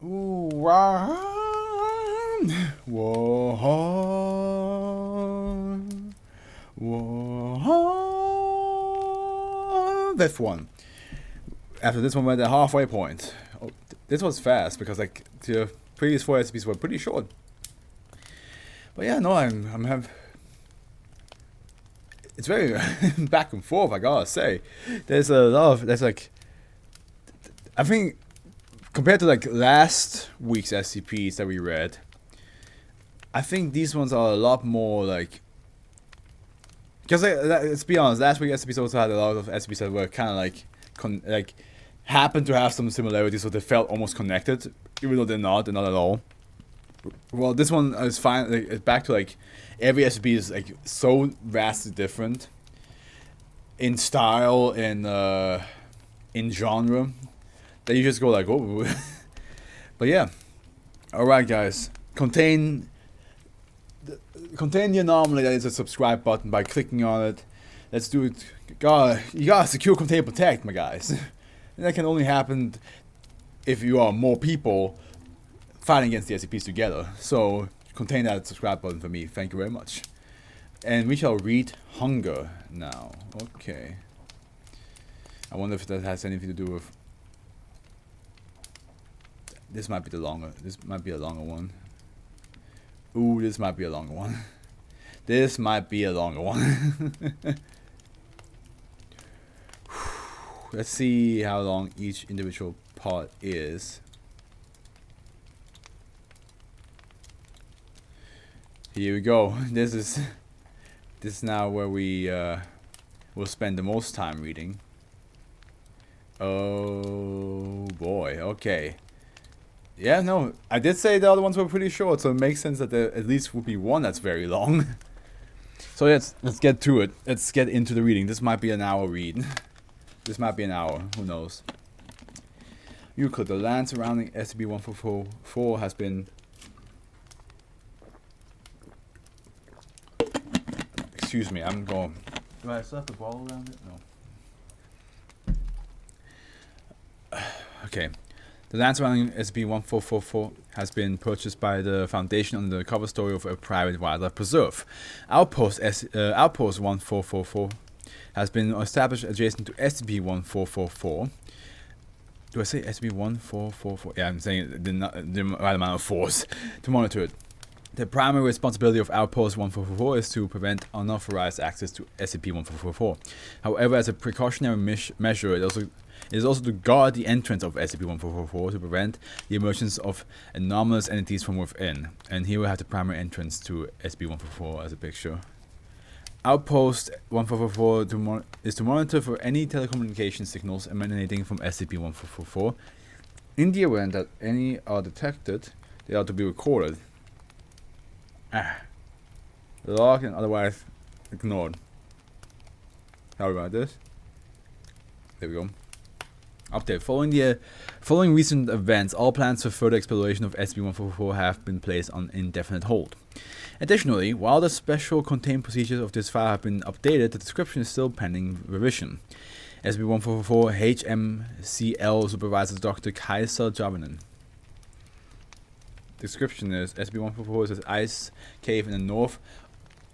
Ooh, wow. Whoa. Whoa. Fifth one. After this one, we're at the halfway point. Oh, this was fast because like the previous 4 SCPs were pretty short. But yeah, no, I'm have. It's very back and forth. I gotta say, there's a lot of like. I think compared to like last week's SCPs that we read, I think these ones are a lot more like. Because let's be honest, last week's SCPs also had a lot of SCPs that were kind of like happened to have some similarities, so they felt almost connected, even though they're not at all. Well, this one is fine. Like, it's back to like every SCP is like so vastly different in style and in genre that you just go like, oh. But yeah, all right, guys, contain the anomaly that is a subscribe button by clicking on it. Let's do it. You gotta secure, contain, protect, my guys. And that can only happen if you are more people fighting against the SCPs together. So contain that subscribe button for me. Thank you very much. And we shall read hunger now. Okay. I wonder if that has anything to do with. This might be a longer one. Ooh, this might be a longer one. This might be a longer one. Let's see how long each individual part is. Here we go. This is now where we will spend the most time reading. Oh boy. Okay. Yeah, no, I did say the other ones were pretty short, so it makes sense that there at least would be one that's very long. So let's get to it. Let's get into the reading. This might be an hour read. This might be an hour. Who knows? Euclid, the land surrounding SCP-1444 has been. Excuse me, I'm going. Do I still have the ball around it? No. Okay. The land surrounding SCP-1444 has been purchased by the Foundation under the cover story of a private wildlife preserve. Outpost 1444 has been established adjacent to SCP-1444. Do I say SCP-1444? Yeah, I'm saying the right amount of force to monitor it. The primary responsibility of Outpost 1444 is to prevent unauthorized access to SCP-1444. However, as a precautionary measure, it is also to guard the entrance of SCP-1444 to prevent the emergence of anomalous entities from within. And here we have the primary entrance to SCP-1444 as a picture. Outpost 1444 is to monitor for any telecommunication signals emanating from SCP-1444. In the event that any are detected, they are to be recorded. Logged and otherwise ignored. Sorry about this. There we go. Update. Following recent events, all plans for further exploration of SCP-1444 have been placed on indefinite hold. Additionally, while the special contained procedures of this file have been updated, the description is still pending revision. SCP-1444 HMCL Supervisor Dr. Kaiser Javanen. Description is SCP-144 is an ice cave in the north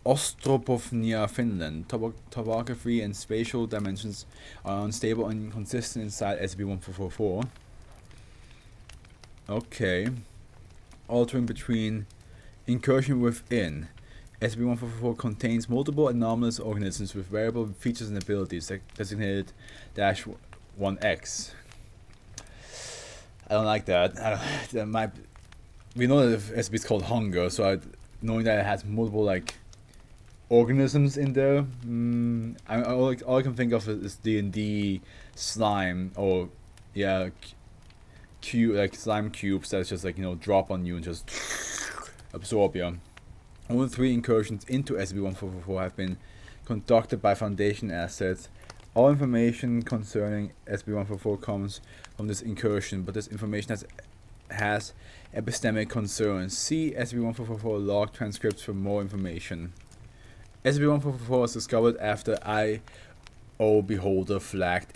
Ostropovnia, Finland. Topography and spatial dimensions are unstable and inconsistent inside SCP-1444. Okay. Altering between incursion within. SCP-1444 contains multiple anomalous organisms with variable features and abilities designated -1X. I don't like that. That might. We know that SCP is called hunger, so knowing that it has multiple like organisms in there, all I can think of is D&D slime, or yeah, like slime cubes that's just like, you know, drop on you and just absorb you. Only 3 incursions into SCP-1444 have been conducted by Foundation assets. All information concerning SCP-144 comes from this incursion, but this information has epistemic concerns. See SCP-1444 log transcripts for more information. SCP-144 was discovered after I.O. Beholder flagged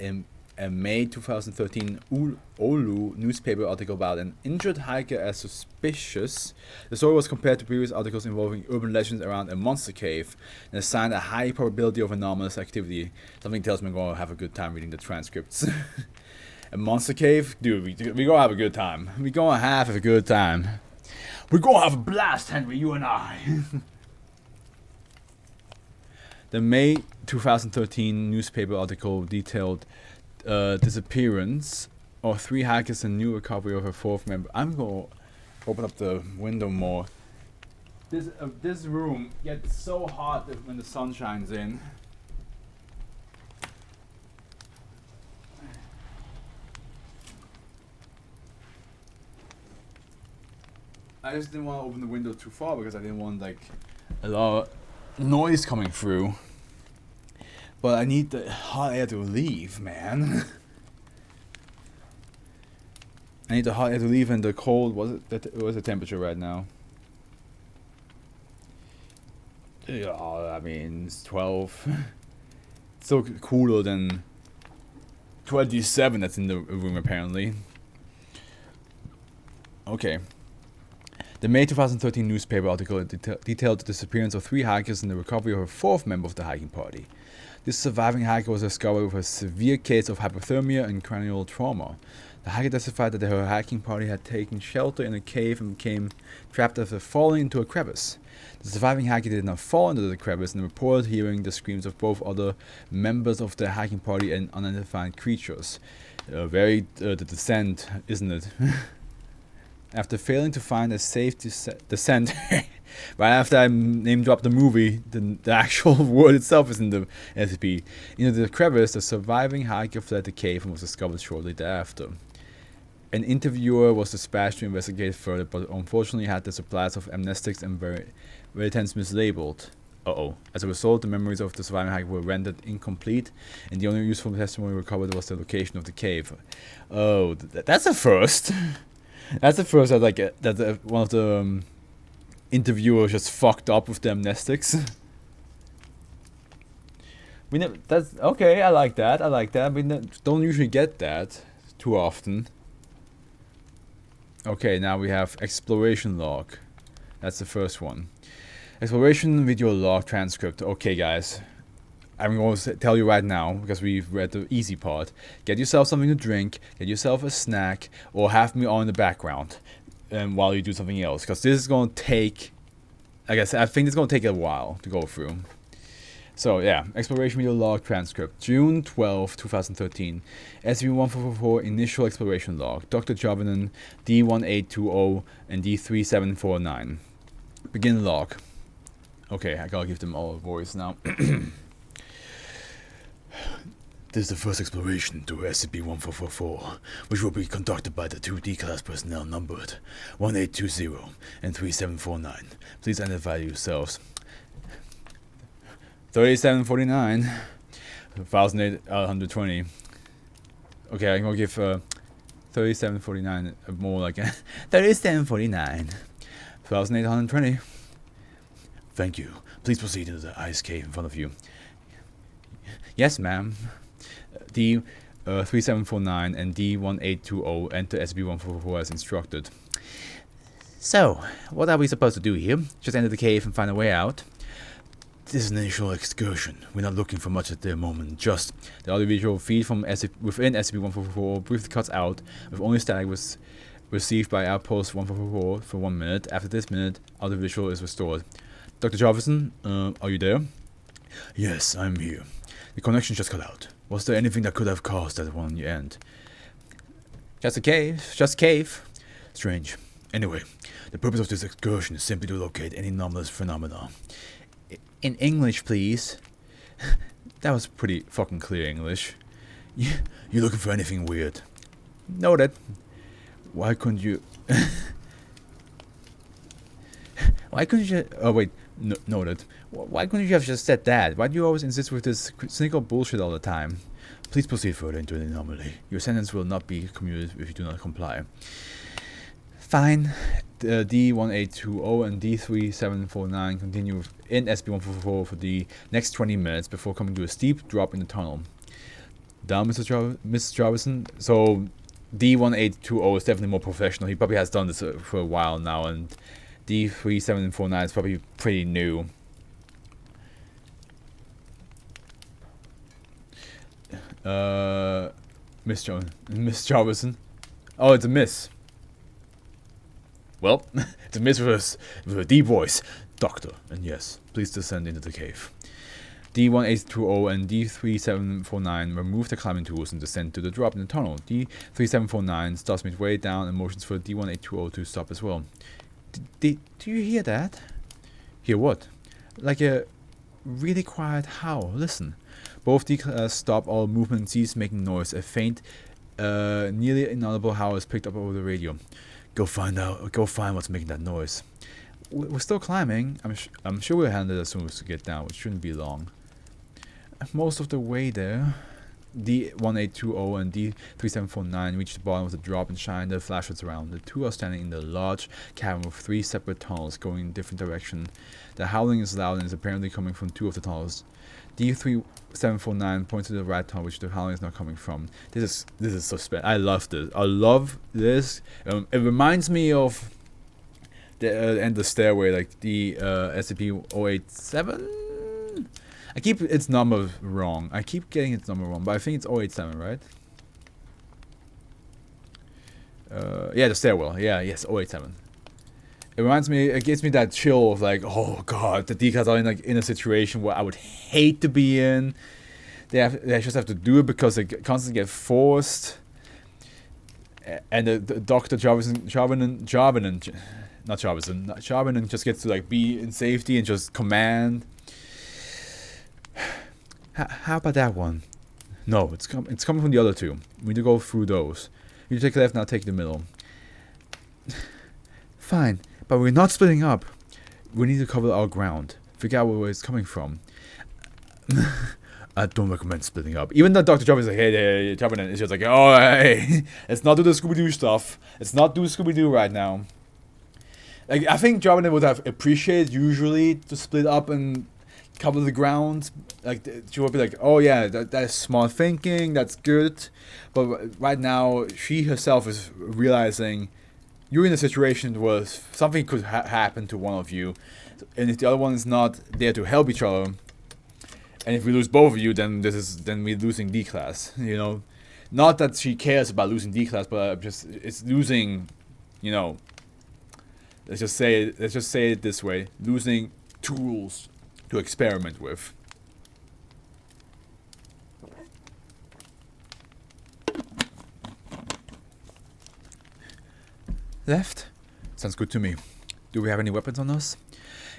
a May 2013 Oulu newspaper article about an injured hiker as suspicious. The story was compared to previous articles involving urban legends around a monster cave and assigned a high probability of anomalous activity. Something tells me I'm going to have a good time reading the transcripts. A monster cave? Dude, we gonna have a good time. We gonna have a good time. We're gonna have a blast, Henry, you and I. The May 2013 newspaper article detailed disappearance of 3 hikers and new recovery of a 4th member. I'm gonna open up the window more. This room gets so hot when the sun shines in. I just didn't want to open the window too far because I didn't want like a lot of noise coming through. But I need the hot air to leave, man. I need the hot air to leave and the cold. What's the temperature right now? Yeah, I mean it's 12. It's still cooler than 27 that's in the room apparently. Okay. The May 2013 newspaper article detailed the disappearance of 3 hikers and the recovery of a 4th member of the hiking party. This surviving hiker was discovered with a severe case of hypothermia and cranial trauma. The hiker testified that her hiking party had taken shelter in a cave and became trapped after falling into a crevice. The surviving hiker did not fall into the crevice and reported hearing the screams of both other members of the hiking party and unidentified creatures. The descent, isn't it? After failing to find a safe descent, right after I name dropped the movie, the actual word itself is in the SCP. Into the crevice, the surviving hiker fled the cave and was discovered shortly thereafter. An interviewer was dispatched to investigate further, but unfortunately had the supplies of amnestics and veritans mislabeled. As a result, the memories of the surviving hiker were rendered incomplete, and the only useful testimony recovered was the location of the cave. Oh, that's a first. That's the first that one of the interviewers just fucked up with the amnestics. That's okay. I like that. We don't usually get that too often. Okay, now we have exploration log. That's the first one. Exploration video log transcript. Okay, guys. I'm going to tell you right now, because we've read the easy part. Get yourself something to drink, get yourself a snack, or have me on in the background while you do something else. Because this is going to take, like I said, I think it's going to take a while to go through. So yeah, exploration video log transcript. June 12, 2013. SCP-1444 initial exploration log. Dr. Jovanen, D1820 and D3749. Begin log. Okay, I gotta give them all a voice now. This is the first exploration to SCP-1444, which will be conducted by the 2D class personnel numbered 1820 and 3749. Please identify yourselves. 3749, 1820. Okay, I'm gonna give 3749 more like 3749. 1820. Thank you. Please proceed into the ice cave in front of you. Yes, ma'am. D3749 and D1820 enter SCP-1444 as instructed. So, what are we supposed to do here? Just enter the cave and find a way out? This is an initial excursion. We're not looking for much at the moment. Just the audiovisual feed from within SCP-1444 briefly cuts out, with only static was received by Outpost 1444 for 1 minute. After this minute, audiovisual is restored. Dr. Jarvison, are you there? Yes, I'm here. The connection just cut out. Was there anything that could have caused that one on the end? Just a cave. Just cave. Strange. Anyway, the purpose of this excursion is simply to locate any anomalous phenomena. In English, please. That was pretty fucking clear English. You looking for anything weird? Noted. Why couldn't you... Why couldn't you... Oh, wait. No, noted. Why couldn't you have just said that? Why do you always insist with this cynical bullshit all the time? Please proceed further into the anomaly. Your sentence will not be commuted if you do not comply. Fine. The D1820 and D3749 continue in SCP-1444 for the next 20 minutes before coming to a steep drop in the tunnel. Down, Mr. Jarvison. So D1820 is definitely more professional. He probably has done this for a while now, and D3749 is probably pretty new. Miss Jarvison. Oh, it's a miss. Well, it's a miss with a deep voice. Doctor, and yes, please descend into the cave. D1820 and D3749 remove the climbing tools and descend to the drop in the tunnel. D3749 stops midway down and motions for D1820 to stop as well. Do you hear that? Hear what? Like a really quiet howl. Listen. Both D-class stop all movement and cease making noise. A faint, nearly inaudible howl is picked up over the radio. Go find what's making that noise. We're still climbing. I'm sure we'll handle it as soon as we get down, which shouldn't be long. Most of the way there, D1820 and D3749 reach the bottom of the drop and shine their flashlights around. The two are standing in the large cavern with 3 separate tunnels going in different directions. The howling is loud and is apparently coming from 2 of the tunnels. D3749 points to the right tunnel, which the howling is not coming from. This is suspect. I love this. I love this. It reminds me of the end of the stairway, like the SCP-087. I keep its number wrong. I keep getting its number wrong, but I think it's 087, right? Yeah, the stairwell. Yeah, yes, 087. It reminds me. It gives me that chill of like, oh god, the decals are in a situation where I would hate to be in. They just have to do it because they constantly get forced. And the Dr. Jarvinen just gets to like be in safety and just command. How about that one? No, it's coming from the other two. We need to go through those. You take the left, now take the middle. Fine, but we're not splitting up. We need to cover our ground. Figure out where it's coming from. I don't recommend splitting up. Even though Dr. Jarvis is like, hey, Jarvinen is just like, oh, hey, let's not do the Scooby-Doo stuff. Let's not do Scooby-Doo right now. Like, I think Jarvinen would have appreciated usually to split up and cover the ground. Like, she would be like, oh yeah, that's smart thinking, that's good. But right now, she herself is realizing you're in a situation where something could happen to one of you, and if the other one is not there to help each other, and if we lose both of you, then we're losing D class. You know, not that she cares about losing D class, but just it's losing. You know, let's just say it this way: losing tools to experiment with. Left? Sounds good to me. Do we have any weapons on us?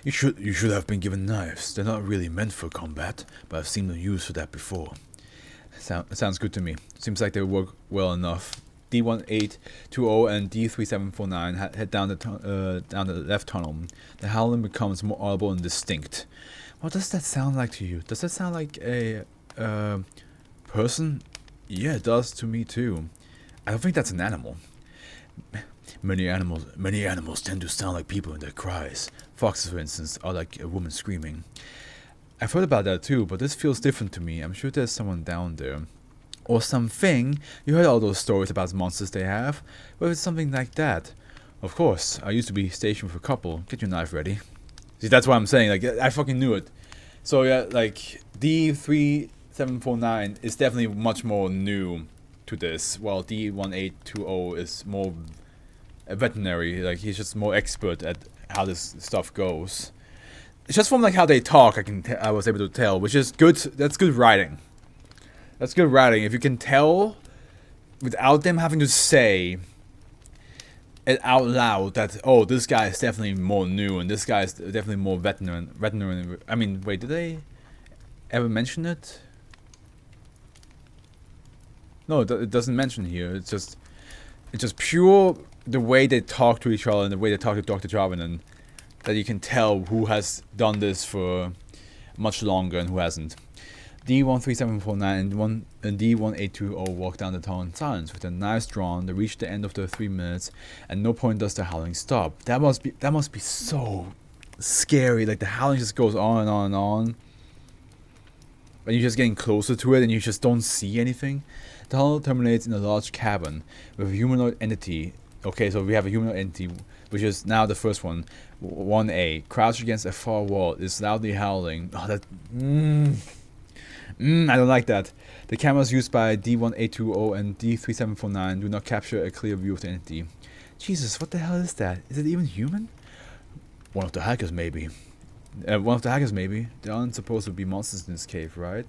You should have been given knives. They're not really meant for combat, but I've seen them used for that before. Sounds good to me. Seems like they work well enough. D1820 and D3749 head down the left tunnel. The howling becomes more audible and distinct. What does that sound like to you? Does that sound like a person? Yeah, it does to me too. I don't think that's an animal. Many animals tend to sound like people in their cries. Foxes, for instance, are like a woman screaming. I've heard about that too, but this feels different to me. I'm sure there's someone down there. Or something. You heard all those stories about monsters they have. Well, it's something like that. Of course, I used to be stationed with a couple. Get your knife ready. See, that's what I'm saying. Like, I fucking knew it. So yeah, like D3749 is definitely much more new to this, while D1820 is more a veterinary. Like, he's just more expert at how this stuff goes. It's just from like how they talk, I was able to tell, which is good. That's good writing. That's good writing. If you can tell without them having to say it out loud that, oh, this guy is definitely more new and this guy is definitely more veterinary. I mean, wait, did they ever mention it? No, it doesn't mention here. It's just pure the way they talk to each other and the way they talk to Dr. Jarvinen, that you can tell who has done this for much longer and who hasn't. D13749 and D1820 walk down the tunnel in silence with their knives drawn. They reach the end of the 3 minutes, and no point does the howling stop. That must be so scary. Like, the howling just goes on and on and on. when you're just getting closer to it and you just don't see anything. The tunnel terminates in a large cabin with a humanoid entity. Okay, so we have a humanoid entity, which is now the first one. 1A, crouched against a far wall, is loudly howling. Oh, that. I don't like that. The cameras used by D1820 and D3749 do not capture a clear view of the entity. Jesus, what the hell is that? Is it even human? One of the hackers, maybe. There aren't supposed to be monsters in this cave, right?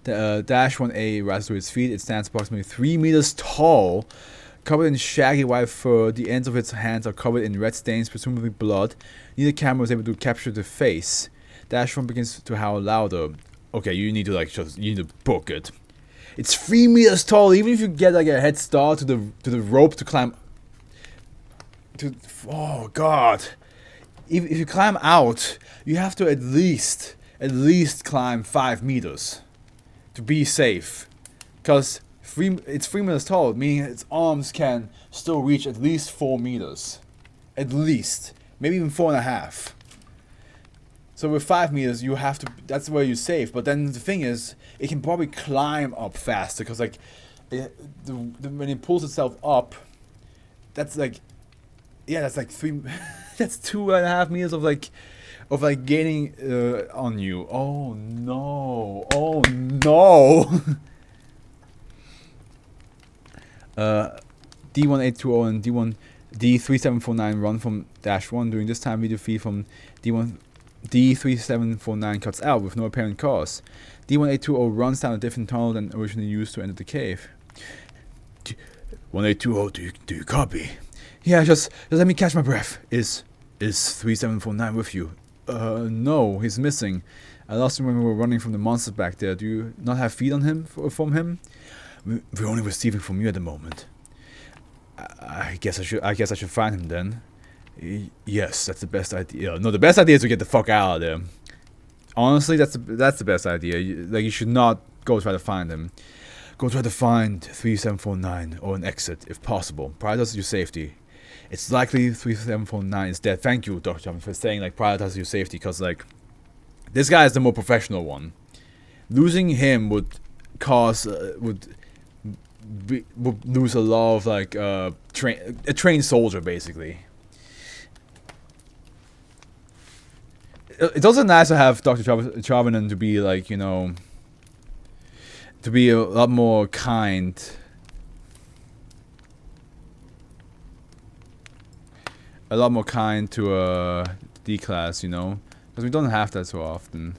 The Dash 1A rises to its feet. It stands approximately 3 meters tall, covered in shaggy white fur. The ends of its hands are covered in red stains, presumably blood. Neither camera was able to capture the face. Dash 1 begins to howl louder. Okay, you need to you need to book it. It's 3 meters tall. Even if you get like a head start to the rope to climb. Oh God! If you climb out, you have to at least climb 5 meters to be safe, because it's 3 meters tall, meaning its arms can still reach at least 4 meters, at least, maybe even 4.5. So with 5 meters, you have to. That's where you're safe. But then the thing is, it can probably climb up faster, because like, when it pulls itself up, that's like, yeah, that's like 3. That's 2.5 meters of like gaining on you. Oh no! Oh no! D1820 and D3749 run from Dash 1. During this time, video feed from D3749 cuts out with no apparent cause. D1820 runs down a different tunnel than originally used to enter the cave. 1820, do you copy? Yeah, just let me catch my breath. Is 3749 with you? No, he's missing. I lost him when we were running from the monsters back there. Do you not have feed on him from him? We're only receiving from you at the moment. I guess I should find him then. Yes, that's the best idea. No, the best idea is to get the fuck out of there. Honestly, that's the best idea. You should not go try to find him. Go try to find 3749 or an exit if possible. Prioritize your safety. It's likely 3749 is dead. Thank you, Dr. John, for saying like prioritize your safety, because like this guy is the more professional one. Losing him would cause would lose a lot of like a trained soldier basically. It's also nice to have Dr. Chavanen to be like, you know, to be a lot more kind. A lot more kind to D-class, you know, because we don't have that so often.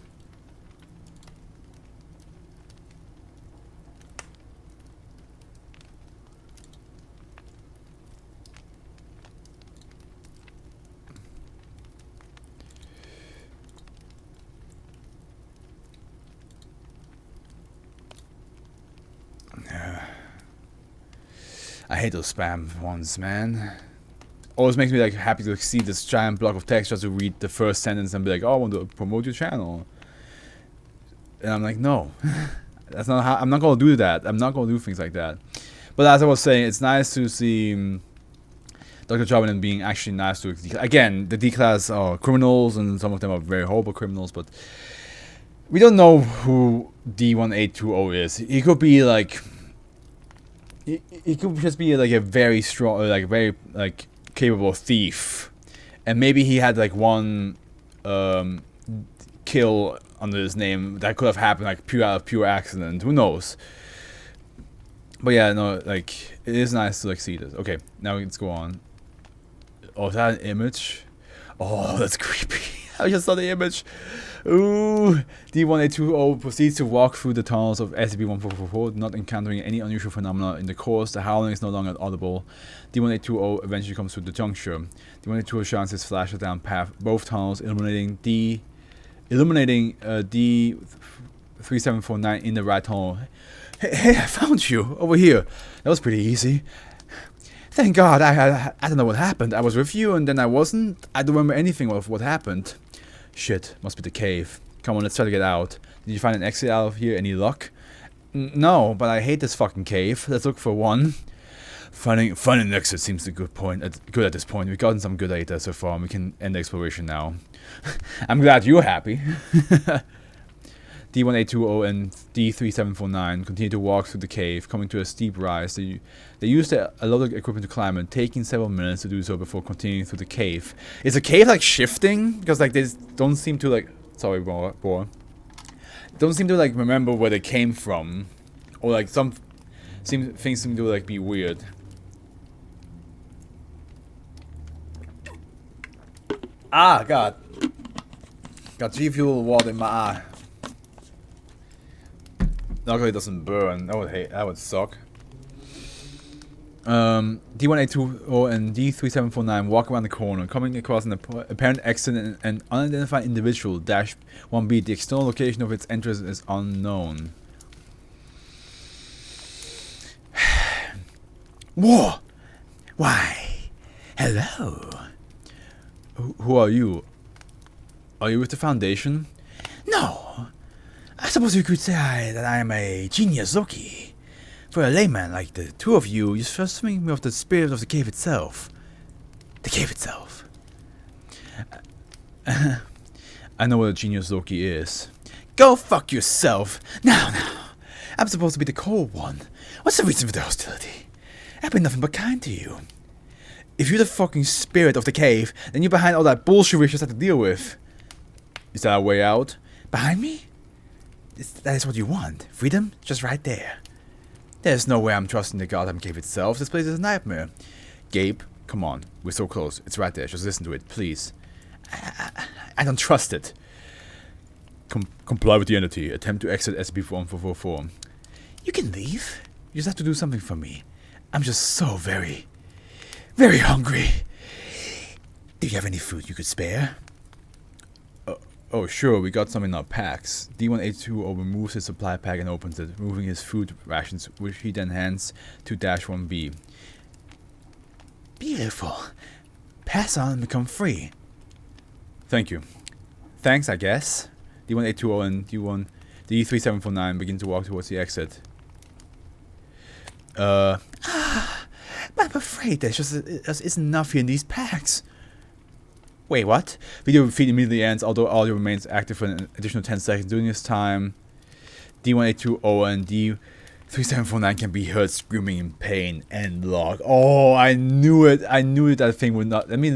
I hate those spam ones, man. Always makes me like happy to see this giant block of text just to read the first sentence and be like, oh, I want to promote your channel. And I'm like, no, that's not how. I'm not gonna do that. I'm not gonna do things like that. But as I was saying, it's nice to see Dr. Jobin being actually nice to again. The D-class are criminals, and some of them are very horrible criminals. But we don't know who D1820 is. He could be like. He could just be like a very strong, like very like capable thief, and maybe he had like one kill under his name that could have happened like out of pure accident. Who knows? But yeah, no, like it is nice to like see this. Okay, now let's go on. Oh, is that an image? Oh, that's creepy. I just saw the image. Ooh. D1820 proceeds to walk through the tunnels of SCP-1444, not encountering any unusual phenomena in the course. The howling is no longer audible. D1820 eventually comes to the juncture. D1820 shines his flasher down path both tunnels, illuminating D3749 in the right tunnel. Hey, I found you over here. That was pretty easy. Thank God. I don't know what happened. I was with you and then I wasn't. I don't remember anything of what happened. Shit, must be the cave. Come on, let's try to get out. Did you find an exit out of here? Any luck? No, but I hate this fucking cave. Let's look for one. Finding an exit seems a good at this point. We've gotten some good data so far, and we can end the exploration now. I'm glad you're happy. D1820 and D3749 continue to walk through the cave, coming to a steep rise. They used a lot of equipment to climb it, taking several minutes to do so before continuing through the cave. Is the cave like shifting? Because like they don't seem to like, sorry, boy. Don't seem to like remember where they came from, or like things seem to like be weird. Ah, God. Got G Fuel water in my eye. Luckily it doesn't burn. That would suck. D1820 and D3749 walk around the corner, coming across an apparent accident. An unidentified individual, -1B. The external location of its entrance is unknown. Whoa! Why? Hello. Who are you? Are you with the Foundation? No. I suppose you could say that I am a genius Zoki. For a layman like the two of you, you're first thinking of the spirit of the cave itself. The cave itself. I know what a genius Zoki is. Go fuck yourself. Now. I'm supposed to be the cold one. What's the reason for the hostility? I've been nothing but kind to you. If you're the fucking spirit of the cave, then you're behind all that bullshit we just have to deal with. Is that a way out? Behind me? That is what you want. Freedom? Just right there. There's no way I'm trusting the goddamn cave itself. This place is a nightmare. Gabe, come on. We're so close. It's right there. Just listen to it, please. I don't trust it. Comply with the entity. Attempt to exit SCP-1444. You can leave. You just have to do something for me. I'm just so very, very hungry. Do you have any food you could spare? Oh, sure, we got some in our packs. D1820 removes his supply pack and opens it, removing his food rations, which he then hands to -1B. Beautiful. Pass on and become free. Thank you. Thanks, I guess. D1820 and D3749 begin to walk towards the exit. But I'm afraid there just isn't enough here in these packs. Wait, what? Video feed immediately ends, although audio remains active for an additional 10 seconds. During this time, D1820 and D3749 can be heard screaming in pain. End log. Oh, I knew it. I knew that thing would not. Let me.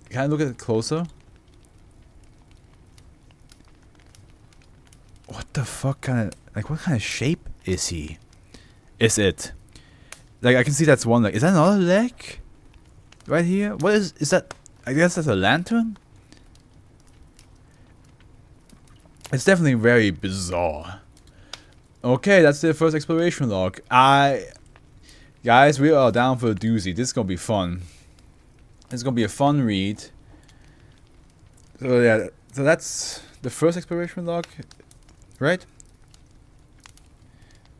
Can I look at it closer? What the fuck kind of. Like, what kind of shape is he? Is it? Like, I can see that's one leg. Is that another leg? Right here? What is that? I guess that's a lantern? It's definitely very bizarre. Okay, that's the first exploration log. Guys, we are down for a doozy. This is gonna be fun. It's gonna be a fun read. So yeah, so that's the first exploration log, right?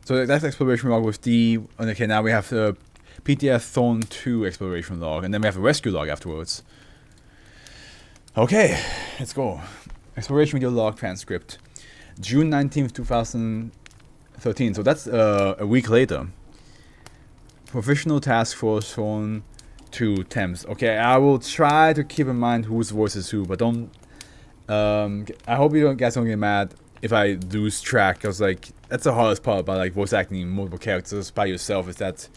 So that's exploration log with D. Okay, now we have the PTF Thorn 2 exploration log, and then we have a rescue log afterwards. Okay, let's go. Exploration video log transcript. June 19th, 2013. So that's a week later. Professional Task Force Phone 2 Thames. Okay, I will try to keep in mind whose voice is who, but don't. I hope you guys don't get mad if I lose track. Cause like that's the hardest part about like voice acting multiple characters by yourself is that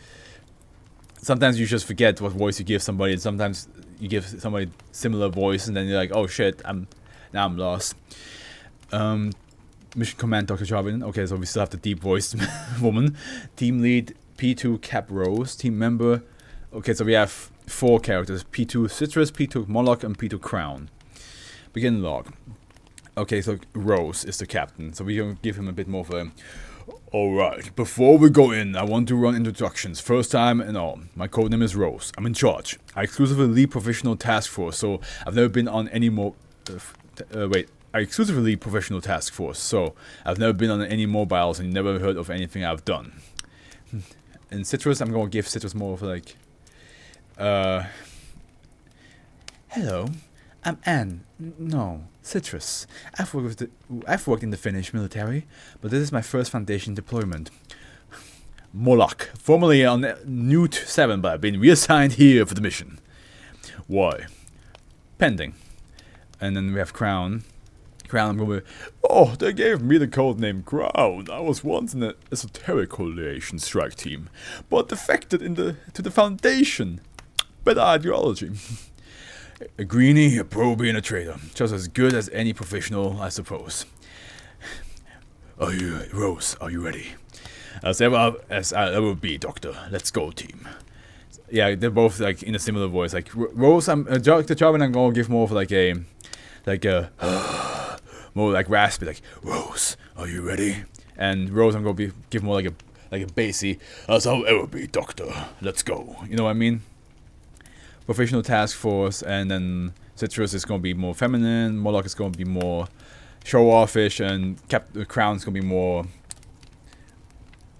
sometimes you just forget what voice you give somebody, and sometimes you give somebody similar voice, and then you're like, oh shit, now I'm lost. Mission Command Dr. Jarvin. Okay, so we still have the deep voiced woman. Team lead P2 Cap Rose. Team member. Okay, so we have 4 characters: P2 Citrus, P2 Moloch, and P2 Crown. Begin log. Okay, so Rose is the captain, so we're gonna give him a bit more of a. Alright, before we go in, I want to run introductions. First time and all. My codename is Rose. I'm in charge. I exclusively lead Professional Task Force, so I've never been on any more. I exclusively lead Professional Task Force, so I've never been on any mobiles and never heard of anything I've done. In Citrus, I'm gonna give Citrus more of like. Hello, I'm Anne. No, Citrus. I've worked in the Finnish military, but this is my first Foundation deployment. Moloch, formerly on Newt 7, but I've been reassigned here for the mission. Why? Pending. And then we have Crown. Crown, I'm going to, oh, they gave me the code name Crown. I was once in an esoteric coalition strike team, but defected to the Foundation. Better ideology. A greenie, a probie, and a traitor. Just as good as any professional, I suppose. Rose, are you ready? As I'll ever be, Doctor. Let's go, team. Yeah, they're both like in a similar voice. Like Rose, Dr. Jarvan, I'm gonna give more of like a more like raspy, like Rose, are you ready? And Rose, I'm gonna give more like a bassy. As I'll ever be, Doctor. Let's go. You know what I mean? Professional task force, and then Citrus is gonna be more feminine. Moloch is gonna be more show-offish, and Crown's gonna be more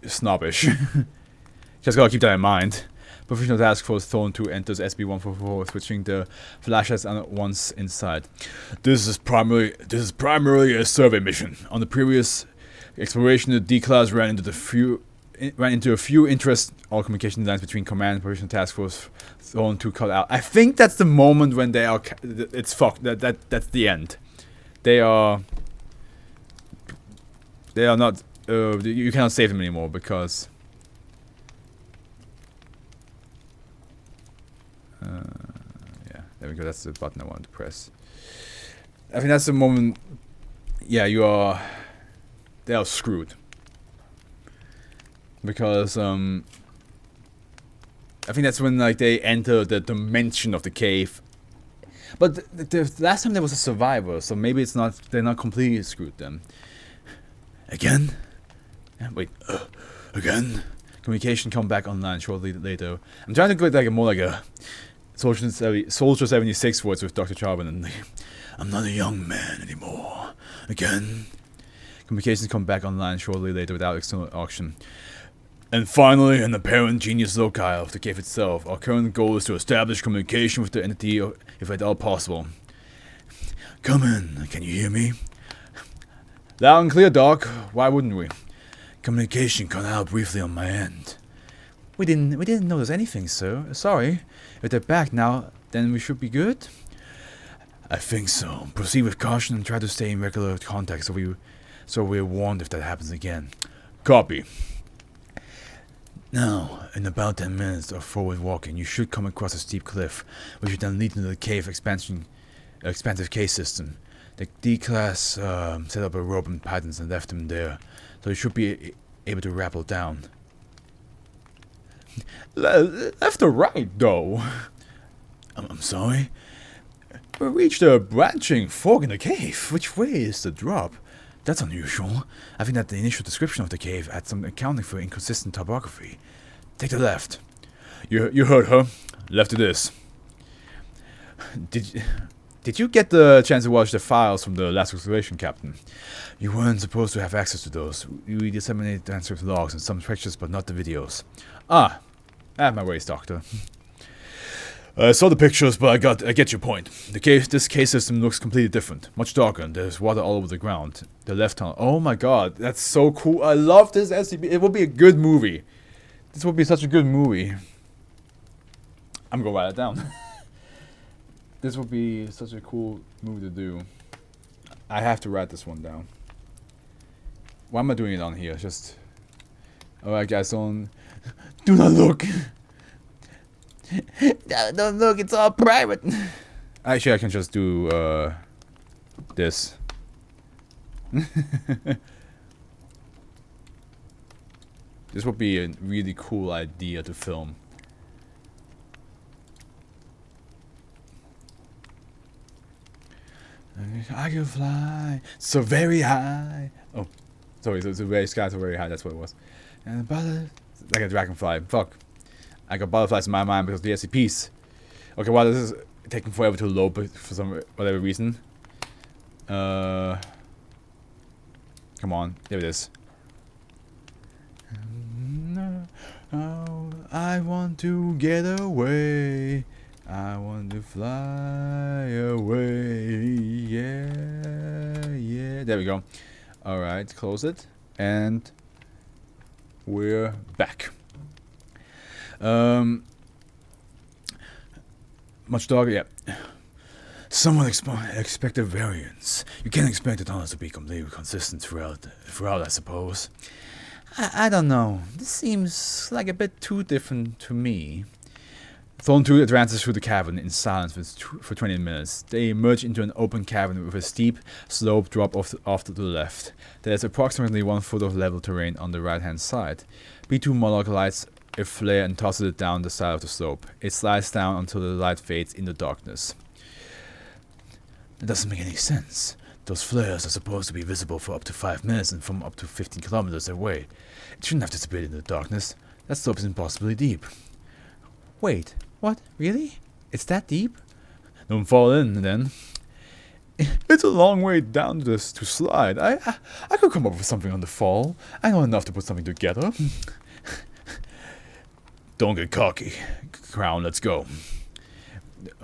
snobbish. Just gotta keep that in mind. Professional task force Thorn 2 enters SB-144, switching the flashlights on once inside. This is primarily a survey mission. On the previous exploration, the D-class ran into a few interest. All communication lines between command and professional task force Thorn 2 cut out. I think that's the moment when they are. It's fucked. That's the end. They are not. You cannot save them anymore because. Yeah, there we go. That's the button I wanted to press. I think that's the moment. Yeah, they are screwed because I think that's when like they enter the dimension of the cave. But the last time there was a survivor, so maybe it's not. They're not completely screwed then. Again? Yeah, wait. Again? Communication come back online shortly later. I'm trying to go like more like a Soldier 76 voice with Dr. Jarvan, and I'm not a young man anymore. Again? Communications come back online shortly later without external auction. And finally, an apparent genius loci of the cave itself. Our current goal is to establish communication with the entity if at all possible. Come in, can you hear me? Loud and clear, Doc. Why wouldn't we? Communication cut out briefly on my end. We didn't notice anything, sir. Sorry. If they're back now, then we should be good? I think so. Proceed with caution and try to stay in regular contact so we're warned if that happens again. Copy. Now, in about 10 minutes of forward walking, you should come across a steep cliff, which would then lead into the cave expansive cave system. The D-class set up a rope and patterns and left them there, so you should be able to rappel down. Left or right, though? I'm sorry? We reached a branching fork in the cave. Which way is the drop? That's unusual. I think that the initial description of the cave had some accounting for inconsistent topography. Take the left. You heard her. Left it is. Did you get the chance to watch the files from the last excavation, Captain? You weren't supposed to have access to those. We disseminated transcript logs and some pictures, but not the videos. I have my ways, Doctor. I saw the pictures, but I get your point. This cave system looks completely different. Much darker, and there's water all over the ground. The left tunnel. Oh my god, that's so cool. I love this SCP. It will be a good movie. This will be such a good movie. I'm gonna write it down. This will be such a cool movie to do. I have to write this one down. Why am I doing it on here? Just... Alright guys, do not look! Don't look, it's all private! Actually, I can just do, this. This would be a really cool idea to film. I can fly so very high. Oh, sorry, so it's a very sky so very high. That's what it was. And like a dragonfly. Fuck. I got butterflies in my mind because of the SCPs. Okay, well, this is taking forever to load for some whatever reason. Come on, there it is. Oh, I want to get away. I want to fly away. Yeah, yeah. There we go. Alright, close it. And we're back. Much darker, yeah. Someone expected variance. You can't expect the tunnels to be completely consistent throughout, I suppose. I don't know. This seems like a bit too different to me. Thorn 2 advances through the cavern in silence for 20 minutes. They emerge into an open cavern with a steep slope drop off to the left. There is approximately 1 foot of level terrain on the right-hand side. B2 Moloch lights a flare and tosses it down the side of the slope. It slides down until the light fades in the darkness. That doesn't make any sense. Those flares are supposed to be visible for up to 5 minutes and from up to 15 kilometers away. It shouldn't have disappeared in the darkness. That slope is impossibly deep. Wait, what? Really? It's that deep? Don't fall in, then. It's a long way down to slide. I could come up with something on the fall. I know enough to put something together. Don't get cocky. Crown, let's go.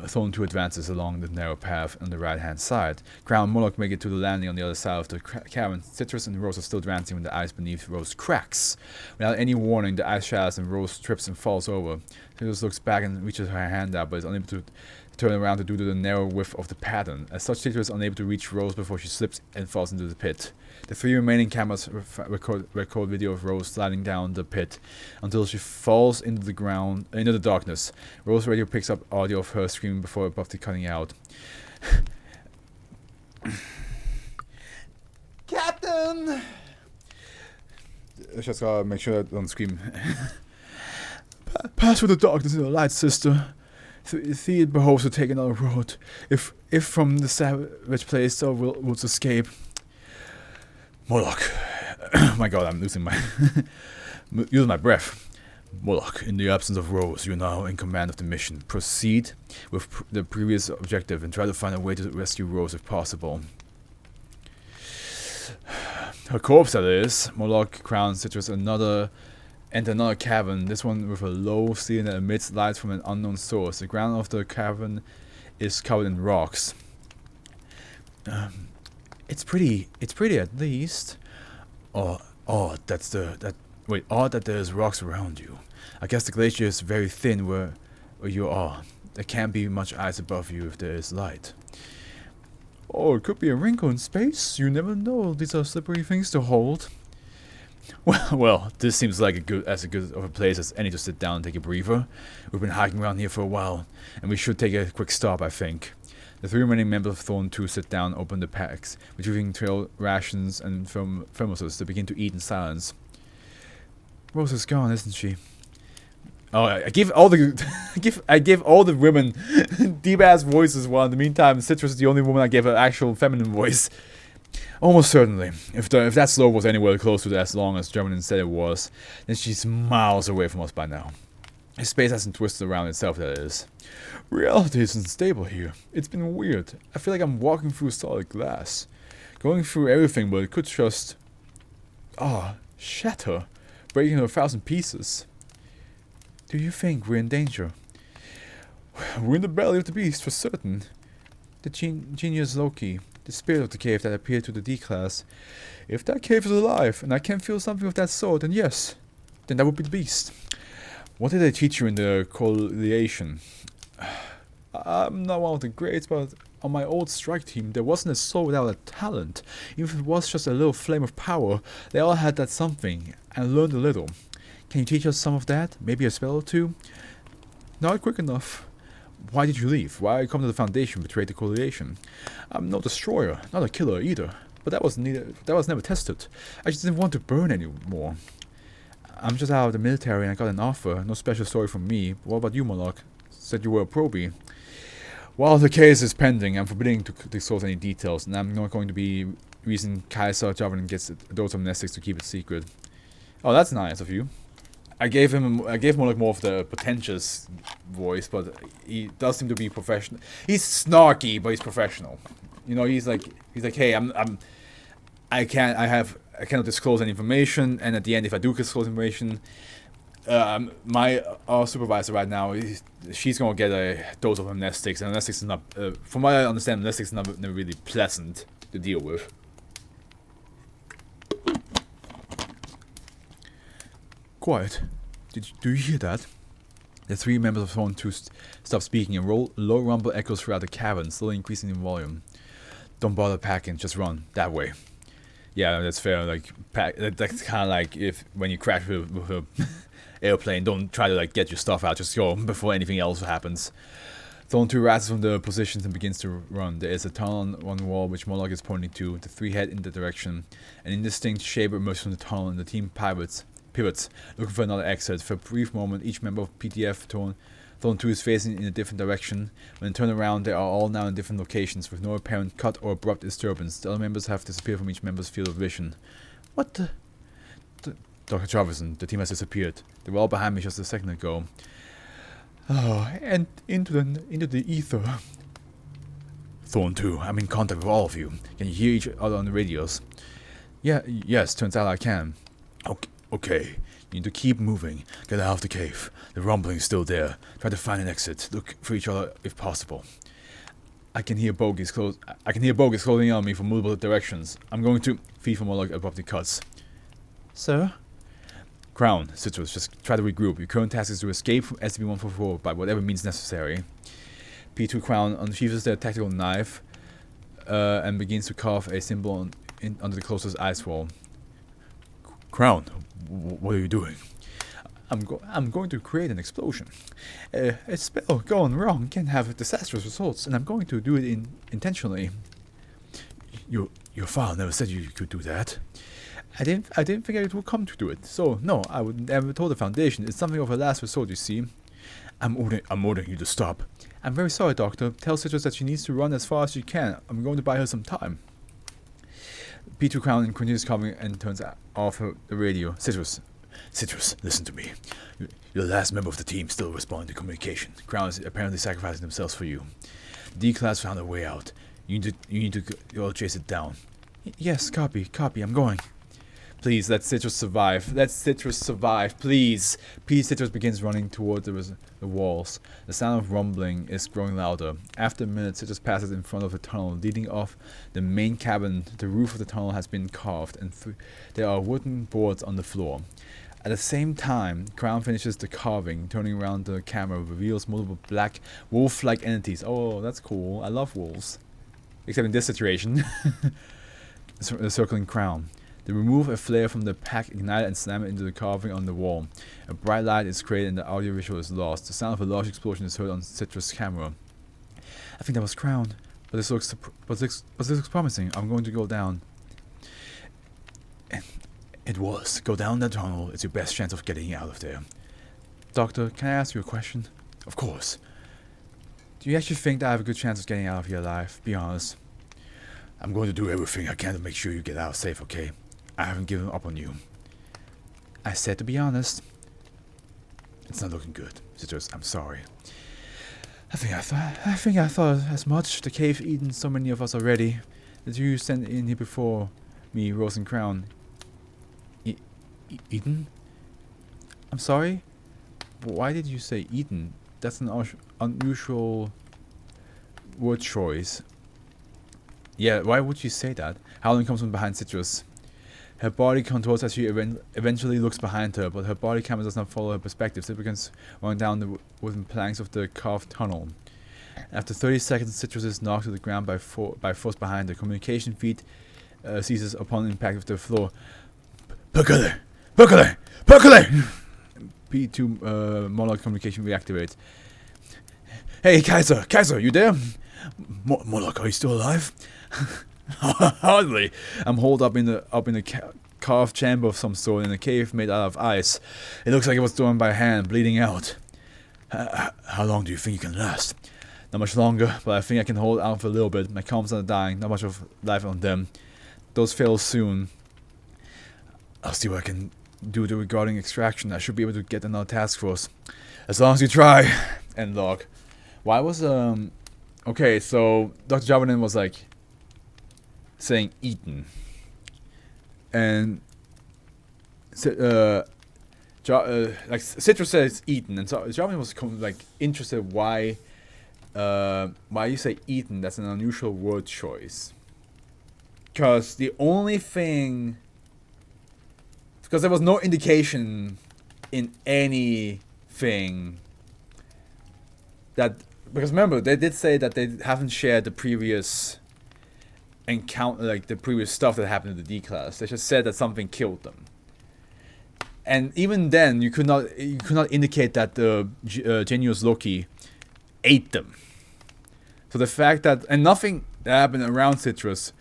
Thorn 2 advances along the narrow path on the right-hand side. Crown and Moloch make it to the landing on the other side of the cavern. Citrus and Rose are still advancing when the ice beneath Rose cracks. Without any warning, the ice shatters and Rose trips and falls over. Citrus looks back and reaches her hand out, but is unable to turn around due to the narrow width of the pattern. As such, Citrus is unable to reach Rose before she slips and falls into the pit. The 3 remaining cameras record video of Rose sliding down the pit until she falls into the darkness. Rose radio picks up audio of her screaming before abruptly cutting out. Captain! I just gotta make sure I don't scream. Pass through the darkness in the light, sister. It behoves to take another road. If from the savage place thou wilt escape. Moloch. My god, I'm losing my breath. Moloch, in the absence of Rose, you are now in command of the mission. Proceed with the previous objective and try to find a way to rescue Rose if possible. Her corpse, that is. Moloch, Crown, Citrus, enter another cavern, this one with a low ceiling that emits light from an unknown source. The ground of the cavern is covered in rocks. It's pretty at least. Odd that there's rocks around you. I guess the glacier is very thin where you are. There can't be much ice above you if there is light. Oh, it could be a wrinkle in space. You never know. These are slippery things to hold. Well, this seems like as good of a place as any to sit down and take a breather. We've been hiking around here for a while, and we should take a quick stop, I think. The 3 remaining members of Thorn 2 sit down, open the packs, retrieving trail rations and thermoses to begin to eat in silence. Rose is gone, isn't she? Oh, I give all the women deep ass voices, while in the meantime Citrus is the only woman I gave an actual feminine voice. Almost certainly. If that slope was anywhere close to as long as German said it was, then she's miles away from us by now. Space hasn't twisted around itself, that is. Reality isn't stable here. It's been weird. I feel like I'm walking through solid glass. Going through everything, but it could just... shatter. Breaking into 1,000 pieces. Do you think we're in danger? We're in the belly of the beast, for certain. The genius Loki, the spirit of the cave that appeared to the D-class. If that cave is alive, and I can feel something of that sort, then yes. Then that would be the beast. What did they teach you in the coalition? I'm not one of the greats, but on my old strike team, there wasn't a soul without a talent. Even if it was just a little flame of power, they all had that something, and learned a little. Can you teach us some of that? Maybe a spell or two? Not quick enough. Why did you leave? Why come to the Foundation, betray the coalition? I'm no destroyer, not a killer either. But that was never tested. I just didn't want to burn anymore. I'm just out of the military and I got an offer. No special story from me. What about you, Moloch? Said you were a probie. While the case is pending, I'm forbidding to disclose any details, and I'm not going to be reason Kaiser Javan gets a dose of amnestics to keep it secret. Oh, that's nice of you. I gave Moloch more of the pretentious voice, but he does seem to be professional. He's snarky, but he's professional. You know, he's like, hey, I cannot disclose any information, and at the end, if I do disclose information, our supervisor right now, she's gonna get a dose of amnestics, and amnestics is not, from what I understand, amnestics is never really pleasant to deal with. Quiet. Do you hear that? The three members of Zone 2 stop speaking, and low rumble echoes throughout the cavern, slowly increasing in volume. Don't bother packing, just run that way. Yeah, that's fair. Like, that's kind of like if when you crash with a airplane, don't try to like get your stuff out, just go before anything else happens. Zone 2 rises from the positions and begins to run. There is a tunnel on one wall which Moloch is pointing to. The three head in the direction. An indistinct shape emerges from the tunnel, and the team pivots, looking for another exit. For a brief moment, each member of PDF Zone 2 is facing in a different direction. When they turn around, they are all now in different locations, with no apparent cut or abrupt disturbance. The other members have disappeared from each member's field of vision. What the? Dr. Jarvison, the team has disappeared. They were all behind me just a second ago. Oh, and into the ether. Zone 2, I'm in contact with all of you. Can you hear each other on the radios? Yes, turns out I can. Okay. You need to keep moving. Get out of the cave. The rumbling is still there. Try to find an exit. Look for each other if possible. I can hear bogies closing in on me from multiple directions. I'm going to feed from Moloch abruptly cuts. Sir? Crown, Citrus, just try to regroup. Your current task is to escape from SCP-144 by whatever means necessary. P2 Crown unsheathes their tactical knife and begins to carve a symbol under the closest ice wall. Crown, what are you doing? I'm going to create an explosion. A spell gone wrong can have disastrous results, and I'm going to do it intentionally. Your file never said you could do that. I didn't think it would come to do it. So no, I would never told the Foundation. It's something of a last resort, you see. I'm ordering you to stop. I'm very sorry, Doctor. Tell Citrus that she needs to run as far as she can. I'm going to buy her some time. P2 Crown continues covering and turns off the radio. Citrus, listen to me. You're the last member of the team still responding to communication. Crown is apparently sacrificing themselves for you. D-Class found a way out. You need to go chase it down. Yes, copy, I'm going. Please, let Citrus survive. Please. Citrus begins running toward the walls. The sound of rumbling is growing louder. After a minute, Citrus passes in front of a tunnel leading off the main cabin. The roof of the tunnel has been carved, and there are wooden boards on the floor. At the same time, Crown finishes the carving. Turning around the camera, reveals multiple black wolf-like entities. Oh, that's cool. I love wolves. Except in this situation. The circling Crown. They remove a flare from the pack, ignite it, and slam it into the carving on the wall. A bright light is created and the audiovisual is lost. The sound of a large explosion is heard on Citrus' camera. I think that was Crown, but this looks promising. I'm going to go down. It was. Go down that tunnel. It's your best chance of getting out of there. Doctor, can I ask you a question? Of course. Do you actually think that I have a good chance of getting out of here alive? Be honest. I'm going to do everything I can to make sure you get out safe, okay? I haven't given up on you. I said to be honest. It's not looking good, Citrus. I'm sorry. I think I thought as much. The cave eaten so many of us already. The two sent in here before me, Rose and Crown. Eaten? I'm sorry? Why did you say eaten? That's an unusual word choice. Yeah, why would you say that? Howling comes from behind Citrus. Her body contorts as she eventually looks behind her, but her body camera does not follow her perspective, so it begins running down the wooden planks of the carved tunnel. After 30 seconds, Citrus is knocked to the ground by force behind her. Communication feed ceases upon impact with the floor. Perkele! P2 Moloch communication reactivates. Hey, Kaiser, you there? Moloch, are you still alive? Hardly. I'm holed up in the carved chamber of some sort in a cave made out of ice. It looks like it was done by hand, bleeding out. How long do you think you can last? Not much longer, but I think I can hold out for a little bit. My comms are dying, not much of life on them. Those fail soon. I'll see what I can do regarding extraction. I should be able to get another task force. As long as you try. End log. Why was okay, so Dr. Javanin was like saying eaten. And like Citrus says eaten, and so Javanin was like interested why you say eaten. That's an unusual word choice. Because the only thing, because there was no indication in anything that, because remember, they did say that they haven't shared the previous encounter, like the previous stuff that happened to the D-Class. They just said that something killed them. And even then, you could not indicate that the Genius Loki ate them. So the fact that, and nothing that happened around Citrus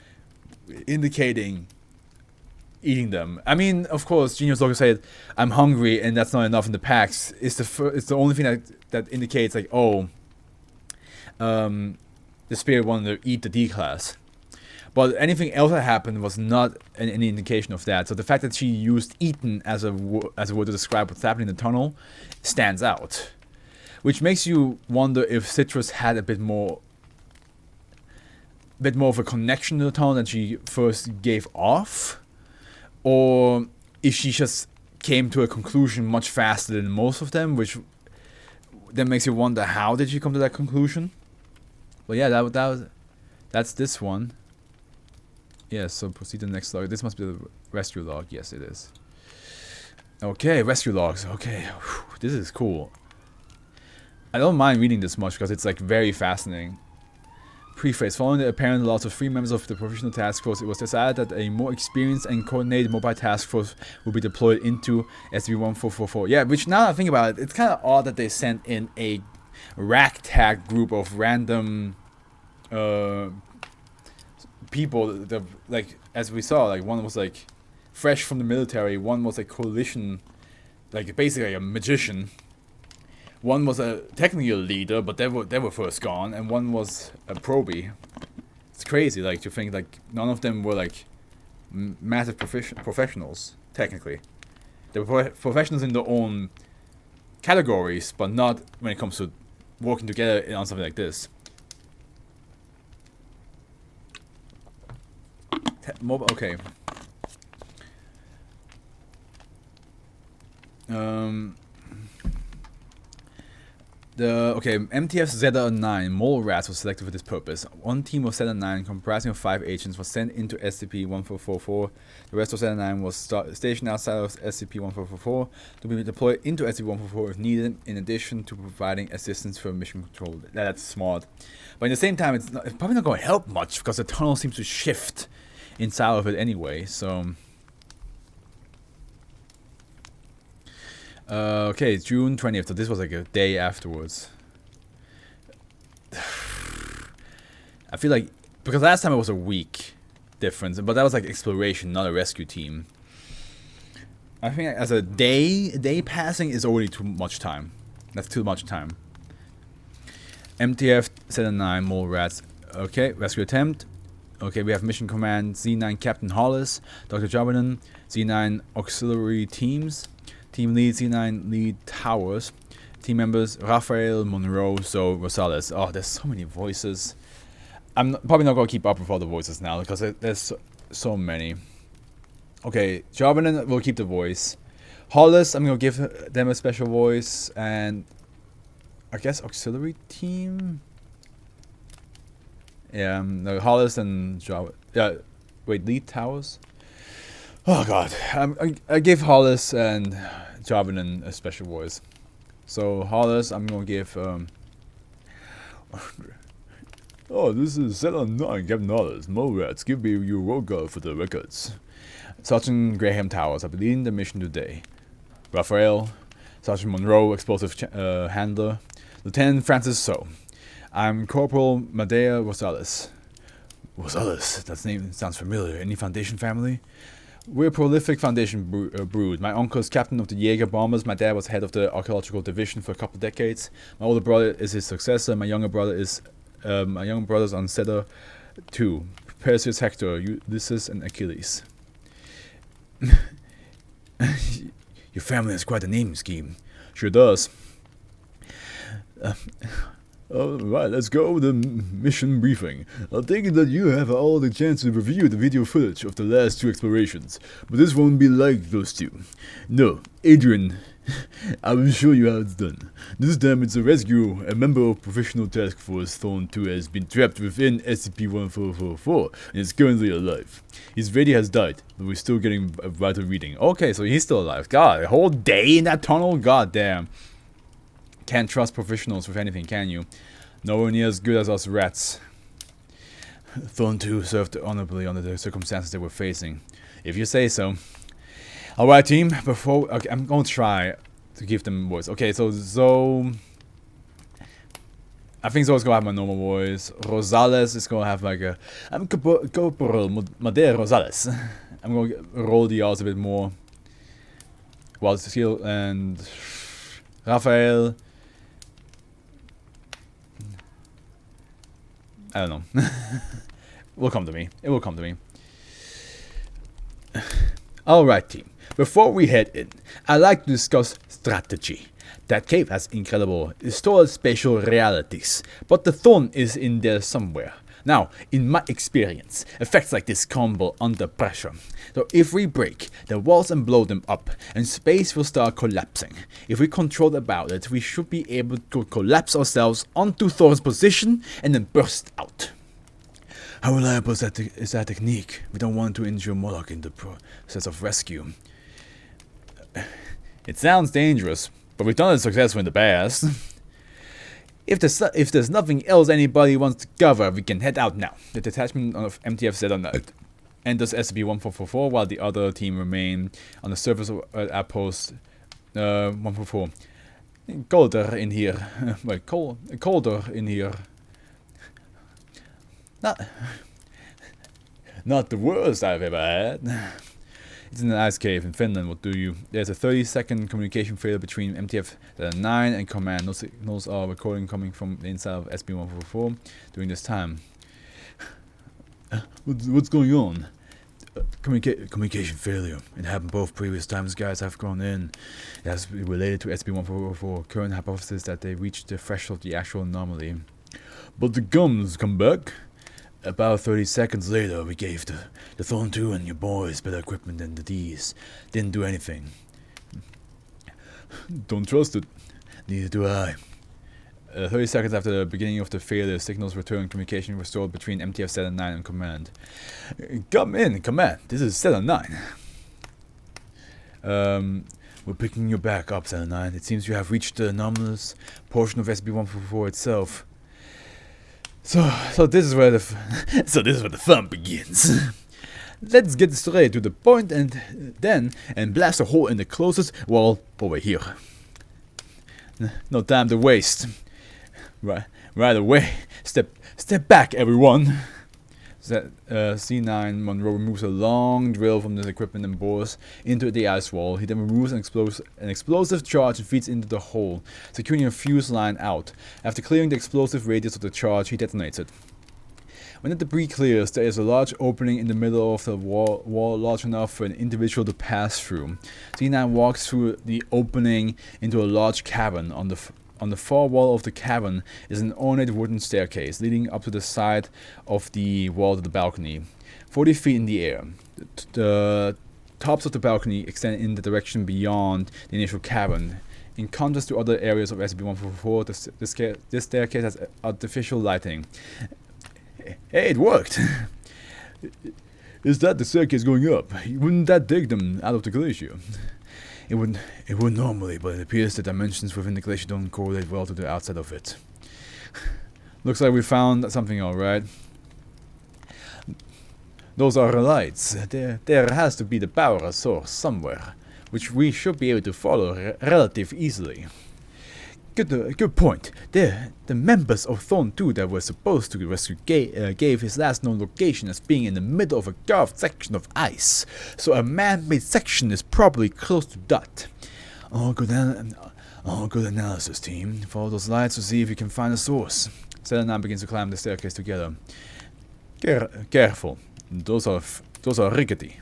indicating eating them. I mean, of course, Genius Loki said, "I'm hungry," and that's not enough in the packs. It's the only thing that indicates like, oh, the spirit wanted to eat the D-Class. But anything else that happened was not any indication of that. So the fact that she used eaten as a word to describe what's happening in the tunnel stands out. Which makes you wonder if Citrus had a bit more of a connection to the tunnel than she first gave off. Or if she just came to a conclusion much faster than most of them, which then makes you wonder, how did she come to that conclusion? But yeah, that's this one. Yeah, so proceed to the next log. This must be the rescue log. Yes, it is. Okay, rescue logs. Okay, whew, this is cool. I don't mind reading this much because it's like very fascinating. Preface. Following the apparent loss of 3 members of the professional task force, it was decided that a more experienced and coordinated mobile task force would be deployed into SCP-1444. Yeah, which now that I think about it, it's kind of odd that they sent in a ragtag group of random people that, like, as we saw, like, one was like fresh from the military, one was a coalition, like basically a magician, one was technically a leader, but they were first gone, and one was a probie. It's crazy, like, to think like none of them were like massive professionals technically. They were professionals in their own categories, but not when it comes to working together on something like this. Okay. MTF Zeta-9 mole rats was selected for this purpose. One team of Zeta-9, comprising of 5 agents, was sent into SCP-1444. The rest of Zeta-9 was stationed outside of SCP-1444 to be deployed into SCP-144 if needed, in addition to providing assistance for mission control. That's smart. But at the same time, it's probably not going to help much because the tunnel seems to shift inside of it anyway, so... okay, June 20th, so this was like a day afterwards. I feel like, because last time it was a week difference, but that was like exploration, not a rescue team. I think as a day passing is already too much time. That's too much time. MTF Zeta-9 mole rats. Okay, rescue attempt. Okay, we have mission command Z9 Captain Hollis, Dr. Jobanen, Z9 auxiliary teams, team lead Z9 lead Towers, team members Raphael, Monroe, Zoe, Rosales. Oh, there's so many voices. I'm probably not going to keep up with all the voices now because there's so many. Okay, Jobanen will keep the voice. Hollis, I'm going to give them a special voice, and I guess auxiliary team? Yeah, no, Hollis and lead Towers? Oh god, I give Hollis and Jobanen a special voice. So Hollis, I'm gonna give oh, this is Zeta-9 Captain Hollis. Mole rats, give me your roll call for the records. Sergeant Graham Towers, I'll be leading the mission today. Raphael, Sergeant Monroe, explosive handler. Lieutenant Francis So. I'm Corporal Madea Rosales. Rosales, that name sounds familiar. Any Foundation family? We're a prolific Foundation brood. My uncle is captain of the Jaeger bombers. My dad was head of the archaeological division for a couple decades. My older brother is his successor. My younger brother is my younger brothers on Zeta 2. Perseus, Hector, Ulysses, and Achilles. Your family has quite a name scheme. Sure does. Alright, let's go with the mission briefing. I'll take it that you have all the chance to review the video footage of the last 2 explorations, but this won't be like those 2. No, Adrian, I will show you how it's done. This time it's a rescue. A member of professional task force Thorn 2 has been trapped within SCP-1444 and is currently alive. His radio has died, but we're still getting a vital reading. Okay, so he's still alive. God, a whole day in that tunnel? God damn. Can't trust professionals with anything, can you? Nowhere near as good as us rats. Thorn 2 served honorably under the circumstances they were facing. If you say so. Alright, team, okay, I'm gonna try to give them voice. Okay, so I think Zoe's gonna have my normal voice. Rosales is gonna have like a... I'm Corporal Madea Rosales. I'm gonna roll the R's a bit more. Wild Skill and... Rafael... I don't know. It will come to me. It will come to me. Alright, team. Before we head in, I'd like to discuss strategy. That cave has incredible distorted spatial realities, but the thorn is in there somewhere. Now, in my experience, effects like this crumble under pressure. So if we break the walls and blow them up, and space will start collapsing. If we control about it, we should be able to collapse ourselves onto Thorn's position and then burst out. How reliable is that technique? We don't want to injure Moloch in the process of rescue. It sounds dangerous, but we've done it successfully in the past. If there's nothing else anybody wants to cover, we can head out now. The detachment of MTF set on that enters SCP-1444 while the other team remain on the surface of outpost 144. Colder in here. Wait, colder in here. Not the worst I've ever had. It's in an ice cave in Finland. What do you? There's a 30-second communication failure between MTF-9 and command. No signals are recording coming from the inside of SCP-144 during this time. What's going on? Communication failure. It happened both previous times guys have gone in. It has been related to SCP-144. Current hypothesis that they reached the threshold of the actual anomaly. But the gums come back. About 30 seconds later, we gave the Thorn 2 and your boys better equipment than the D's. Didn't do anything. Don't trust it. Neither do I. 30 seconds after the beginning of the failure, signals return communication restored between MTF-7-9 and command. Come in, command. This is 7-9. We're picking you back up, 7-9. It seems you have reached the anomalous portion of SCP-144 itself. So this is where the fun begins. Let's get straight to the point and blast a hole in the closest wall over here. No time to waste. Right away. Step back, everyone. C9 Monroe removes a long drill from the equipment and bores into the ice wall. He then removes an explosive charge and feeds into the hole, securing a fuse line out. After clearing the explosive radius of the charge, he detonates it. When the debris clears, there is a large opening in the middle of the wall large enough for an individual to pass through. C9 walks through the opening into a large cavern. On the far wall of the cavern is an ornate wooden staircase leading up to the side of the wall to the balcony. 40 feet in the air. The tops of the balcony extend in the direction beyond the initial cavern. In contrast to other areas of SCP-144, this staircase has artificial lighting. Hey, it worked! Is that the staircase going up? Wouldn't that dig them out of the glacier? It would normally, but it appears the dimensions within the glacier don't correlate well to the outside of it. Looks like we found something, alright. Those are lights. There has to be the power source somewhere, which we should be able to follow relatively easily. Good point. The members of Thorn 2 that were supposed to rescue gave his last known location as being in the middle of a carved section of ice, so a man-made section is probably close to that. All good analysis, team. Follow those lights to see if you can find a source. Selena begins to climb the staircase together. Careful. Those are rickety.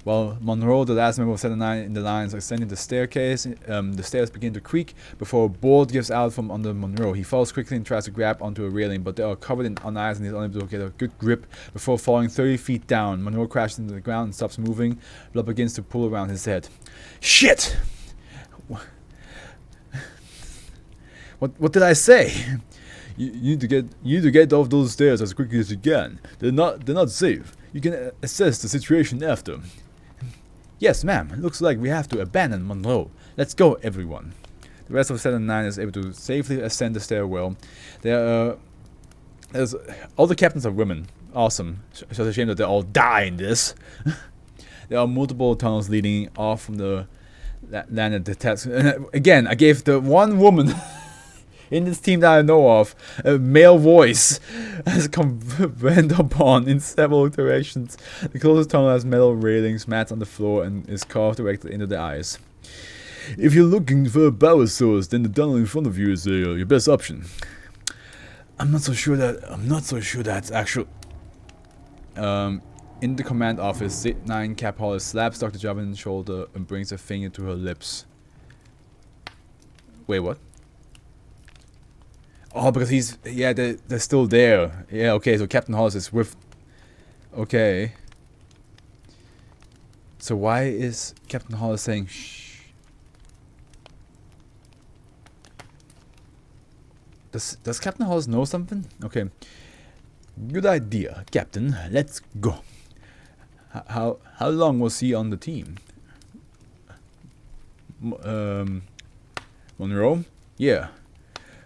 While Monroe, the last member of 7-9 in the lines, ascending the staircase, the stairs begin to creak before a board gives out from under Monroe. He falls quickly and tries to grab onto a railing, but they are covered in ice and he's unable to get a good grip before falling 30 feet down. Monroe crashes into the ground and stops moving. Blood begins to pool around his head. Shit! What did I say? You need to get off those stairs as quickly as you can. They're not safe. You can assess the situation after. Yes, ma'am. Looks like we have to abandon Monroe. Let's go, everyone. The rest of 7-9 is able to safely ascend the stairwell. There's all the captains are women. Awesome. It's just a shame that they all die in this. There are multiple tunnels leading off from the landed the test. Again, I gave the one woman in this team that I know of a male voice as commented upon in several iterations. The closest tunnel has metal railings, mats on the floor, and is carved directly into the eyes. If you're looking for a power source, then the tunnel in front of you is your best option. I'm not so sure that's actual. In the command office, Z9 Cap Hollis slaps Dr. Job in the shoulder and brings a finger to her lips. Wait, what? Oh, because they're still there. Yeah, okay, so Captain Hollis is with... Okay. So why is Captain Hollis saying shh? Does Captain Hollis know something? Okay. Good idea, Captain. Let's go. How long was he on the team? Monroe? Yeah.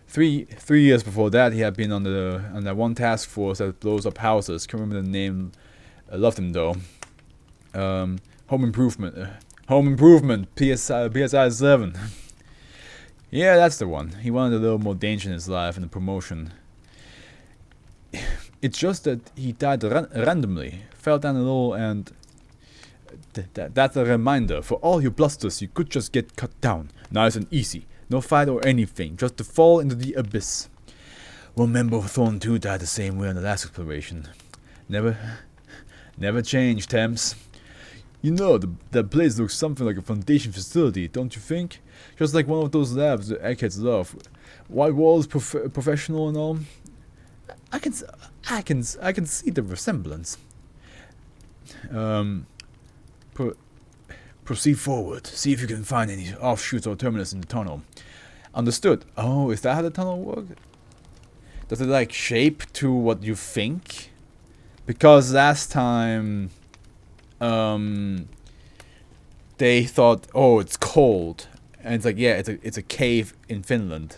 Three years before that, he had been on that one task force that blows up houses. Can't remember the name. I loved him though. Home Improvement. Home Improvement. PSI 7. Yeah, that's the one. He wanted a little more danger in his life and a promotion. It's just that he died randomly, fell down a little, and that's a reminder. For all your blusters, you could just get cut down. Nice and easy. No fight or anything, just to fall into the abyss. One member of Thorn 2 died the same way on the last exploration. Never changed, Thames. You know, that place looks something like a Foundation facility, don't you think? Just like one of those labs the eggheads love. White walls, professional and all. I can see the resemblance. Proceed forward. See if you can find any offshoots or terminus in the tunnel. Understood. Oh, is that how the tunnel works? Does it like shape to what you think? Because last time, they thought, oh, it's cold, and it's like, yeah, it's a cave in Finland.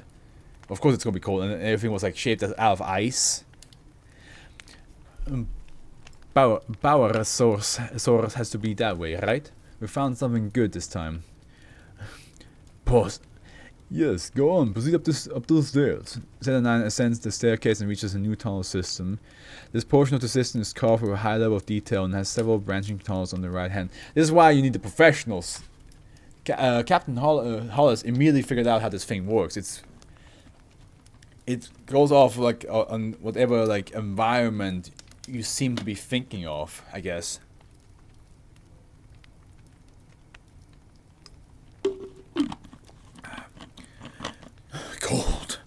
Of course, it's gonna be cold, and everything was like shaped out of ice. Power source has to be that way, right? We found something good this time. Pause. Yes, go on. Proceed up those stairs. Z9 ascends the staircase and reaches a new tunnel system. This portion of the system is carved with a high level of detail and has several branching tunnels on the right hand. This is why you need the professionals. Captain Hollis immediately figured out how this thing works. It goes off like on whatever like environment you seem to be thinking of, I guess. Cold.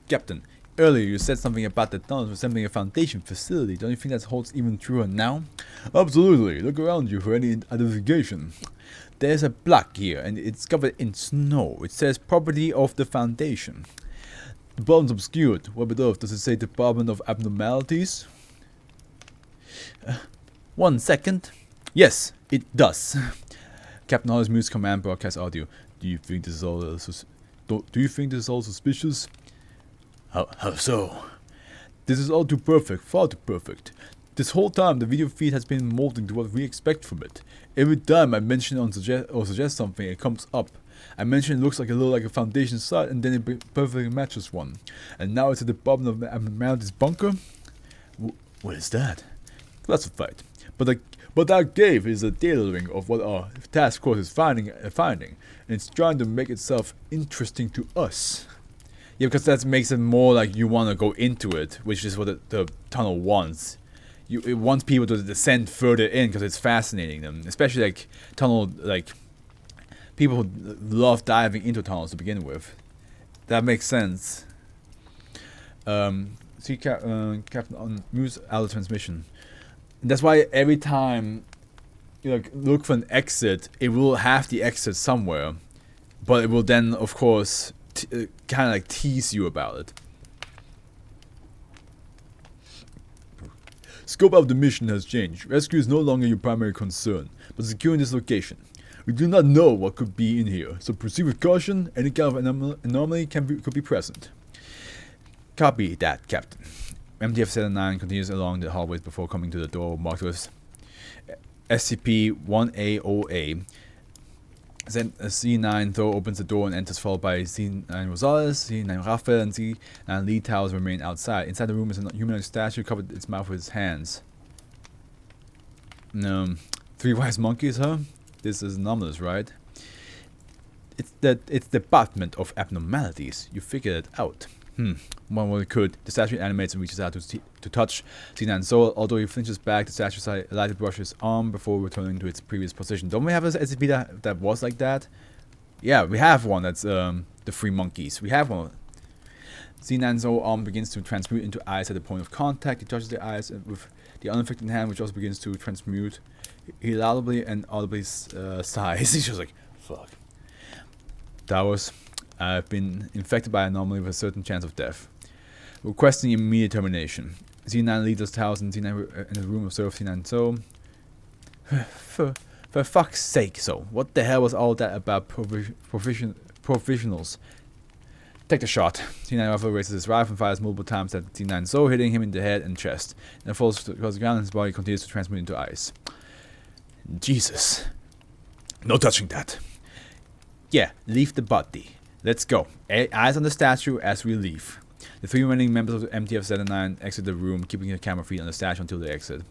Captain, earlier you said something about the tunnels resembling a Foundation facility. Don't you think that holds even truer now? Absolutely. Look around you for any identification. There's a block here, and it's covered in snow. It says property of the Foundation. The bottom's obscured. What below does it say Department of Abnormalities? 1 second. Yes, it does. Captain Hollis moves command broadcast audio. Do you think this is all suspicious? How so? This is all too perfect, far too perfect. This whole time the video feed has been molding to what we expect from it. Every time I mention or suggest something, it comes up. I mention it looks like a little like a Foundation site, and then it perfectly matches one. And now it's at the Department of Abnormalities bunker? What is that? Classified. But that cave is a tailoring of what our task force is finding, and it's trying to make itself interesting to us. Yeah, because that makes it more like you want to go into it, which is what the tunnel wants. It wants people to descend further in because it's fascinating them, especially like tunnel, like people who love diving into tunnels to begin with. That makes sense. See, Captain moves out of transmission. That's why every time you look for an exit, it will have the exit somewhere, but it will then, of course, kind of like tease you about it. Scope of the mission has changed. Rescue is no longer your primary concern, but securing this location. We do not know what could be in here, so proceed with caution. Any kind of anomaly could be present. Copy that, Captain. MTF-79 continues along the hallways before coming to the door marked with SCP-1A0A. Then C9 Thor opens the door and enters, followed by C9 Rosales, C9 Raphael, and C9 Lee Towers remain outside. Inside the room is a humanoid statue covered its mouth with its hands. 3 wise monkeys, huh? This is anomalous, right? It's the Department of Abnormalities. You figured it out. One way could. The statue animates and reaches out to touch C9 Soul. Although he flinches back, the statue lightly brushes his arm before returning to its previous position. Don't we have an SCP that was like that? Yeah, we have one that's the 3 monkeys. We have one. C9 Soul arm begins to transmute into eyes at the point of contact. He touches the eyes with the unaffected hand, which also begins to transmute. He loudly and audibly sighs. He's just like, fuck. Towers. I've been infected by an anomaly with a certain chance of death. Requesting immediate termination. Z9 leads us to house and Z9 in the room observe C9 So. For fuck's sake, so. What the hell was all that about provisionals? Take the shot. C9 Raphael raises his rifle and fires multiple times at C9 So, hitting him in the head and chest. Then falls across the ground and his body continues to transmute into ice. Jesus. No touching that. Yeah, leave the body. Let's go. Eyes on the statue as we leave. The 3 remaining members of the MTF-79 exit the room, keeping the camera feed on the statue until they exit.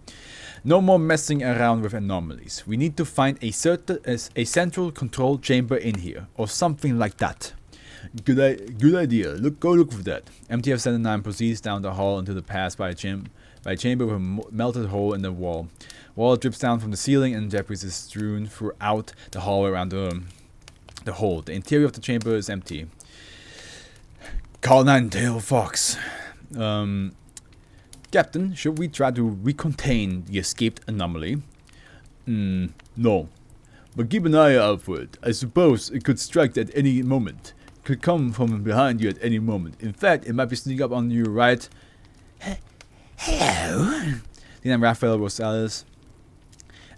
No more messing around with anomalies. We need to find a central control chamber in here, or something like that. Good idea. Go look for that. MTF-79 proceeds down the hall until it passes by a chamber with a melted hole in the wall. Water drips down from the ceiling and debris is strewn throughout the hallway around the hole. The interior of the chamber is empty. Call 9-tailed fox. Captain, should we try to recontain the escaped anomaly? No. But keep an eye out for it. I suppose it could strike at any moment. It could come from behind you at any moment. In fact, it might be sneaking up on you right... Hello? Then Raphael Rosales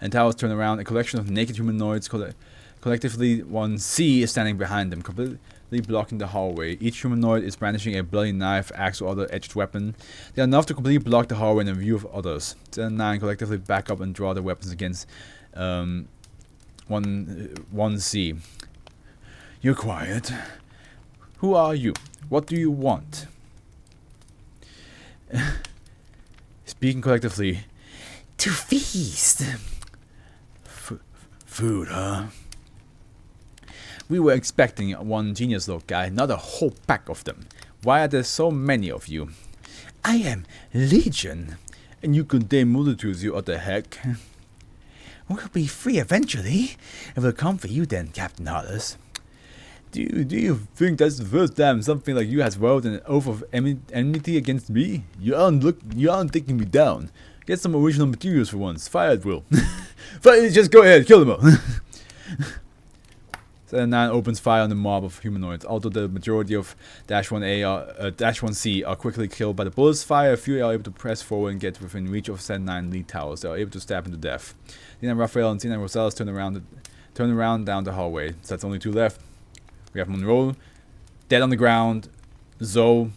and Towers turn around. A collection of naked humanoids collectively 1C is standing behind them, completely blocking the hallway. Each humanoid is brandishing a bloody knife, axe, or other edged weapon. They are enough to completely block the hallway in the view of others. 10 and 9 collectively back up and draw their weapons against 1C. You're quiet. Who are you? What do you want? Speaking collectively. To feast. Food, huh? We were expecting one genius-look guy, not a whole pack of them. Why are there so many of you? I am Legion, and you contain multitudes, you utter heck. We'll be free eventually. It will come for you then, Captain Hollis. Do you think that's the first time something like you has vowed an oath of enmity against me? You aren't taking me down. Get some original materials for once. Fire at will. Just go ahead, kill them all. 9 opens fire on the mob of humanoids. Although the majority of -1C are quickly killed by the bullets fire, a few are able to press forward and get within reach of 9 lead towers. They are able to stab him to death. Then Raphael and C9 Rosales turn around down the hallway. So that's only 2 left. We have Monroe, dead on the ground, Zoe,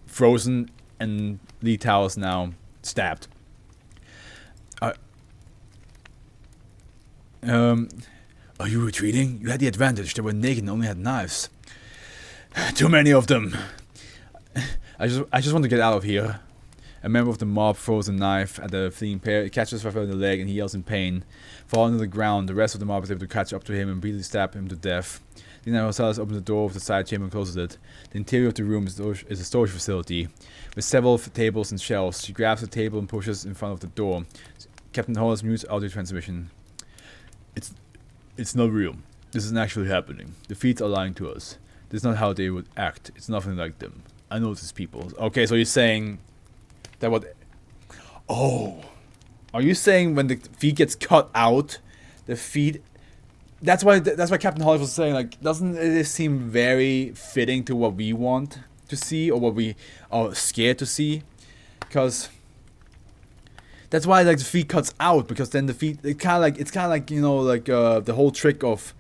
frozen, and Lee Towers now stabbed. Are you retreating? You had the advantage. They were naked and only had knives. Too many of them. I just want to get out of here. A member of the mob throws a knife at the fleeing pair. It catches Raphael in the leg and he yells in pain. Falling to the ground, the rest of the mob is able to catch up to him and brutally stab him to death. Then Rosales opens the door of the side chamber and closes it. The interior of the room is a storage facility with several tables and shelves. She grabs the table and pushes in front of the door. Captain Hollis mutes audio transmission. It's not real. This isn't actually happening. The feeds are lying to us. This is not how they would act. It's nothing like them. I know these people. Okay, so you're saying that what... Oh. Are you saying when the feed gets cut out, the feed... That's why Captain Hollis was saying, like, doesn't it seem very fitting to what we want to see or what we are scared to see? Because That's why like the feed cuts out, because then the feed it's kind of like you know like the whole trick of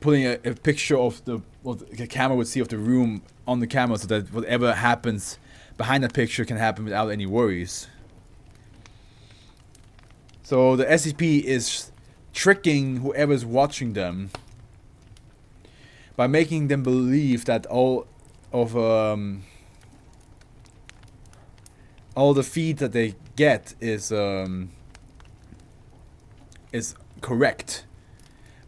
putting a picture of what the camera would see of the room on the camera, so that whatever happens behind that picture can happen without any worries. So the SCP is tricking whoever's watching them by making them believe that all the feed that they get is correct,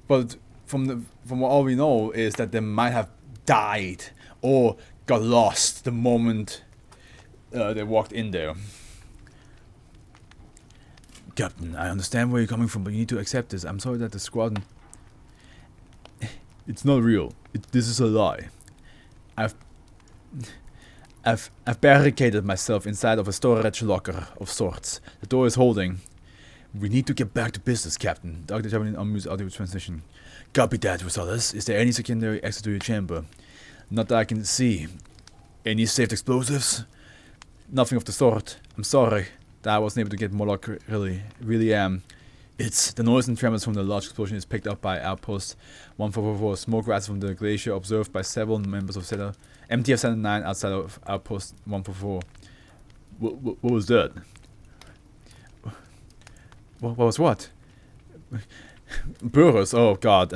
but from what all we know is that they might have died or got lost the moment they walked in there. Captain, I understand where you're coming from, but you need to accept this. I'm sorry that the squadron... It's not real. This is a lie. I've barricaded myself inside of a storage locker of sorts. The door is holding. We need to get back to business, Captain. Dr. Javelin unmutes audio transmission. Copy that, Rosales. Is there any secondary exit to your chamber? Not that I can see. Any saved explosives? Nothing of the sort. I'm sorry that I wasn't able to get more luck, really am. It's the noise and tremors from the large explosion is picked up by Outpost 1444. Smoke rises from the glacier observed by several members of MTF 79 outside of Outpost 144. What was that? What was what? Burros, oh god,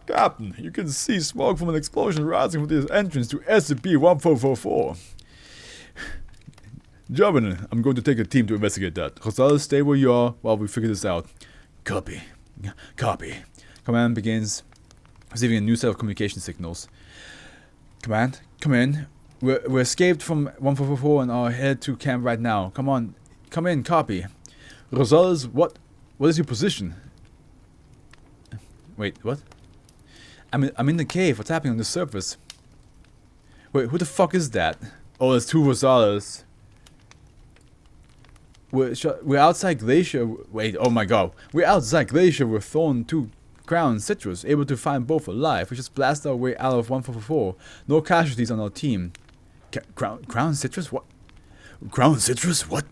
Captain, you can see smoke from an explosion rising from this entrance to SCP-1444. Javelin, I'm going to take a team to investigate that. Rosales, stay where you are while we figure this out. Copy. Copy. Command begins receiving a new set of communication signals. Command, come in. We're escaped from 1444 and are headed to camp right now. Come on. Come in, copy. Rosales, what is your position? Wait, what? I'm in the cave. What's happening on the surface? Wait, who the fuck is that? Oh, it's two Rosales. We're outside Glacier. Wait, oh my god. We're outside Glacier with Thorn 2 Crown Citrus, able to find both alive. We just blasted our way out of 1444. No casualties on our team. Crown Citrus? What? Crown Citrus? What?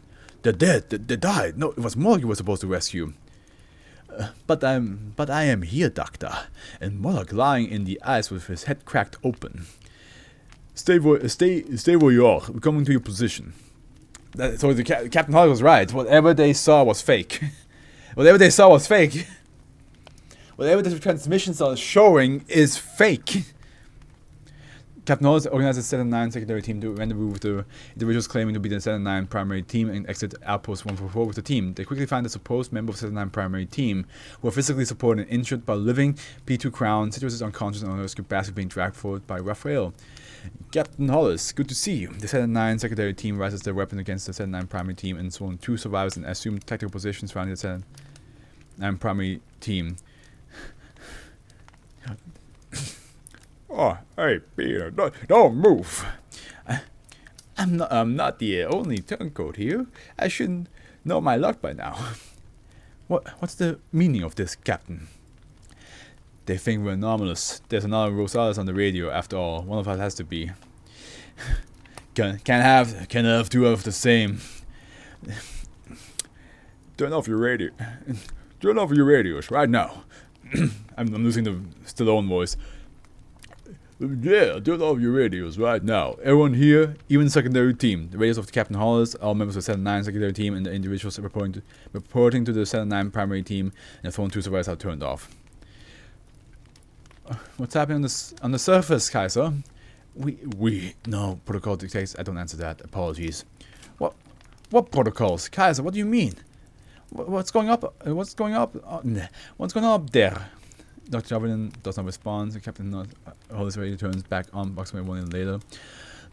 They're dead. They died. No, it was Moloch you were supposed to rescue. But I am here, Doctor. And Moloch lying in the ice with his head cracked open. Stay where you are. We're coming to your position. So the Captain Holly was right. Whatever they saw was fake. Whatever they saw was fake. Whatever the transmissions are showing is fake. Captain Hollis organized a 7-9 secondary team to rendezvous with the individuals claiming to be the 7-9 primary team and exit Outpost 144 with the team. They quickly find the supposed member of the 7-9 primary team, who are physically supported and injured by living P2 Crown. Citrus is unconscious and on a rescue basket being dragged forward by Raphael. Captain Hollis, good to see you. The 7-9 secondary team raises their weapon against the 7-9 primary team and sworn 2 survivors and assumed tactical positions surrounding the 7-9 primary team. Oh, hey, Peter, don't move. I'm not the only turncoat here. I should know my luck by now. What's the meaning of this, Captain? They think we're anomalous. There's another Rosales on the radio. After all, one of us has to be. Can't have two of the same. Turn off your radio. Turn off your radios right now. I'm losing the Stallone voice. Yeah, turn off your radios right now. Everyone here, even the secondary team. The radios of the Captain Hollis, all members of the 7-9 secondary team, and the individuals reporting to the 7-9 primary team, and the phone 2 survivors are turned off. What's happening on the surface, Kaiser? No protocol dictates. I don't answer that. Apologies. What protocols, Kaiser? What do you mean? What's going up? What's going up? What's going on up there? Dr. Javelin does not respond. The Captain Hollis radio turns back on approximately 1 minute later.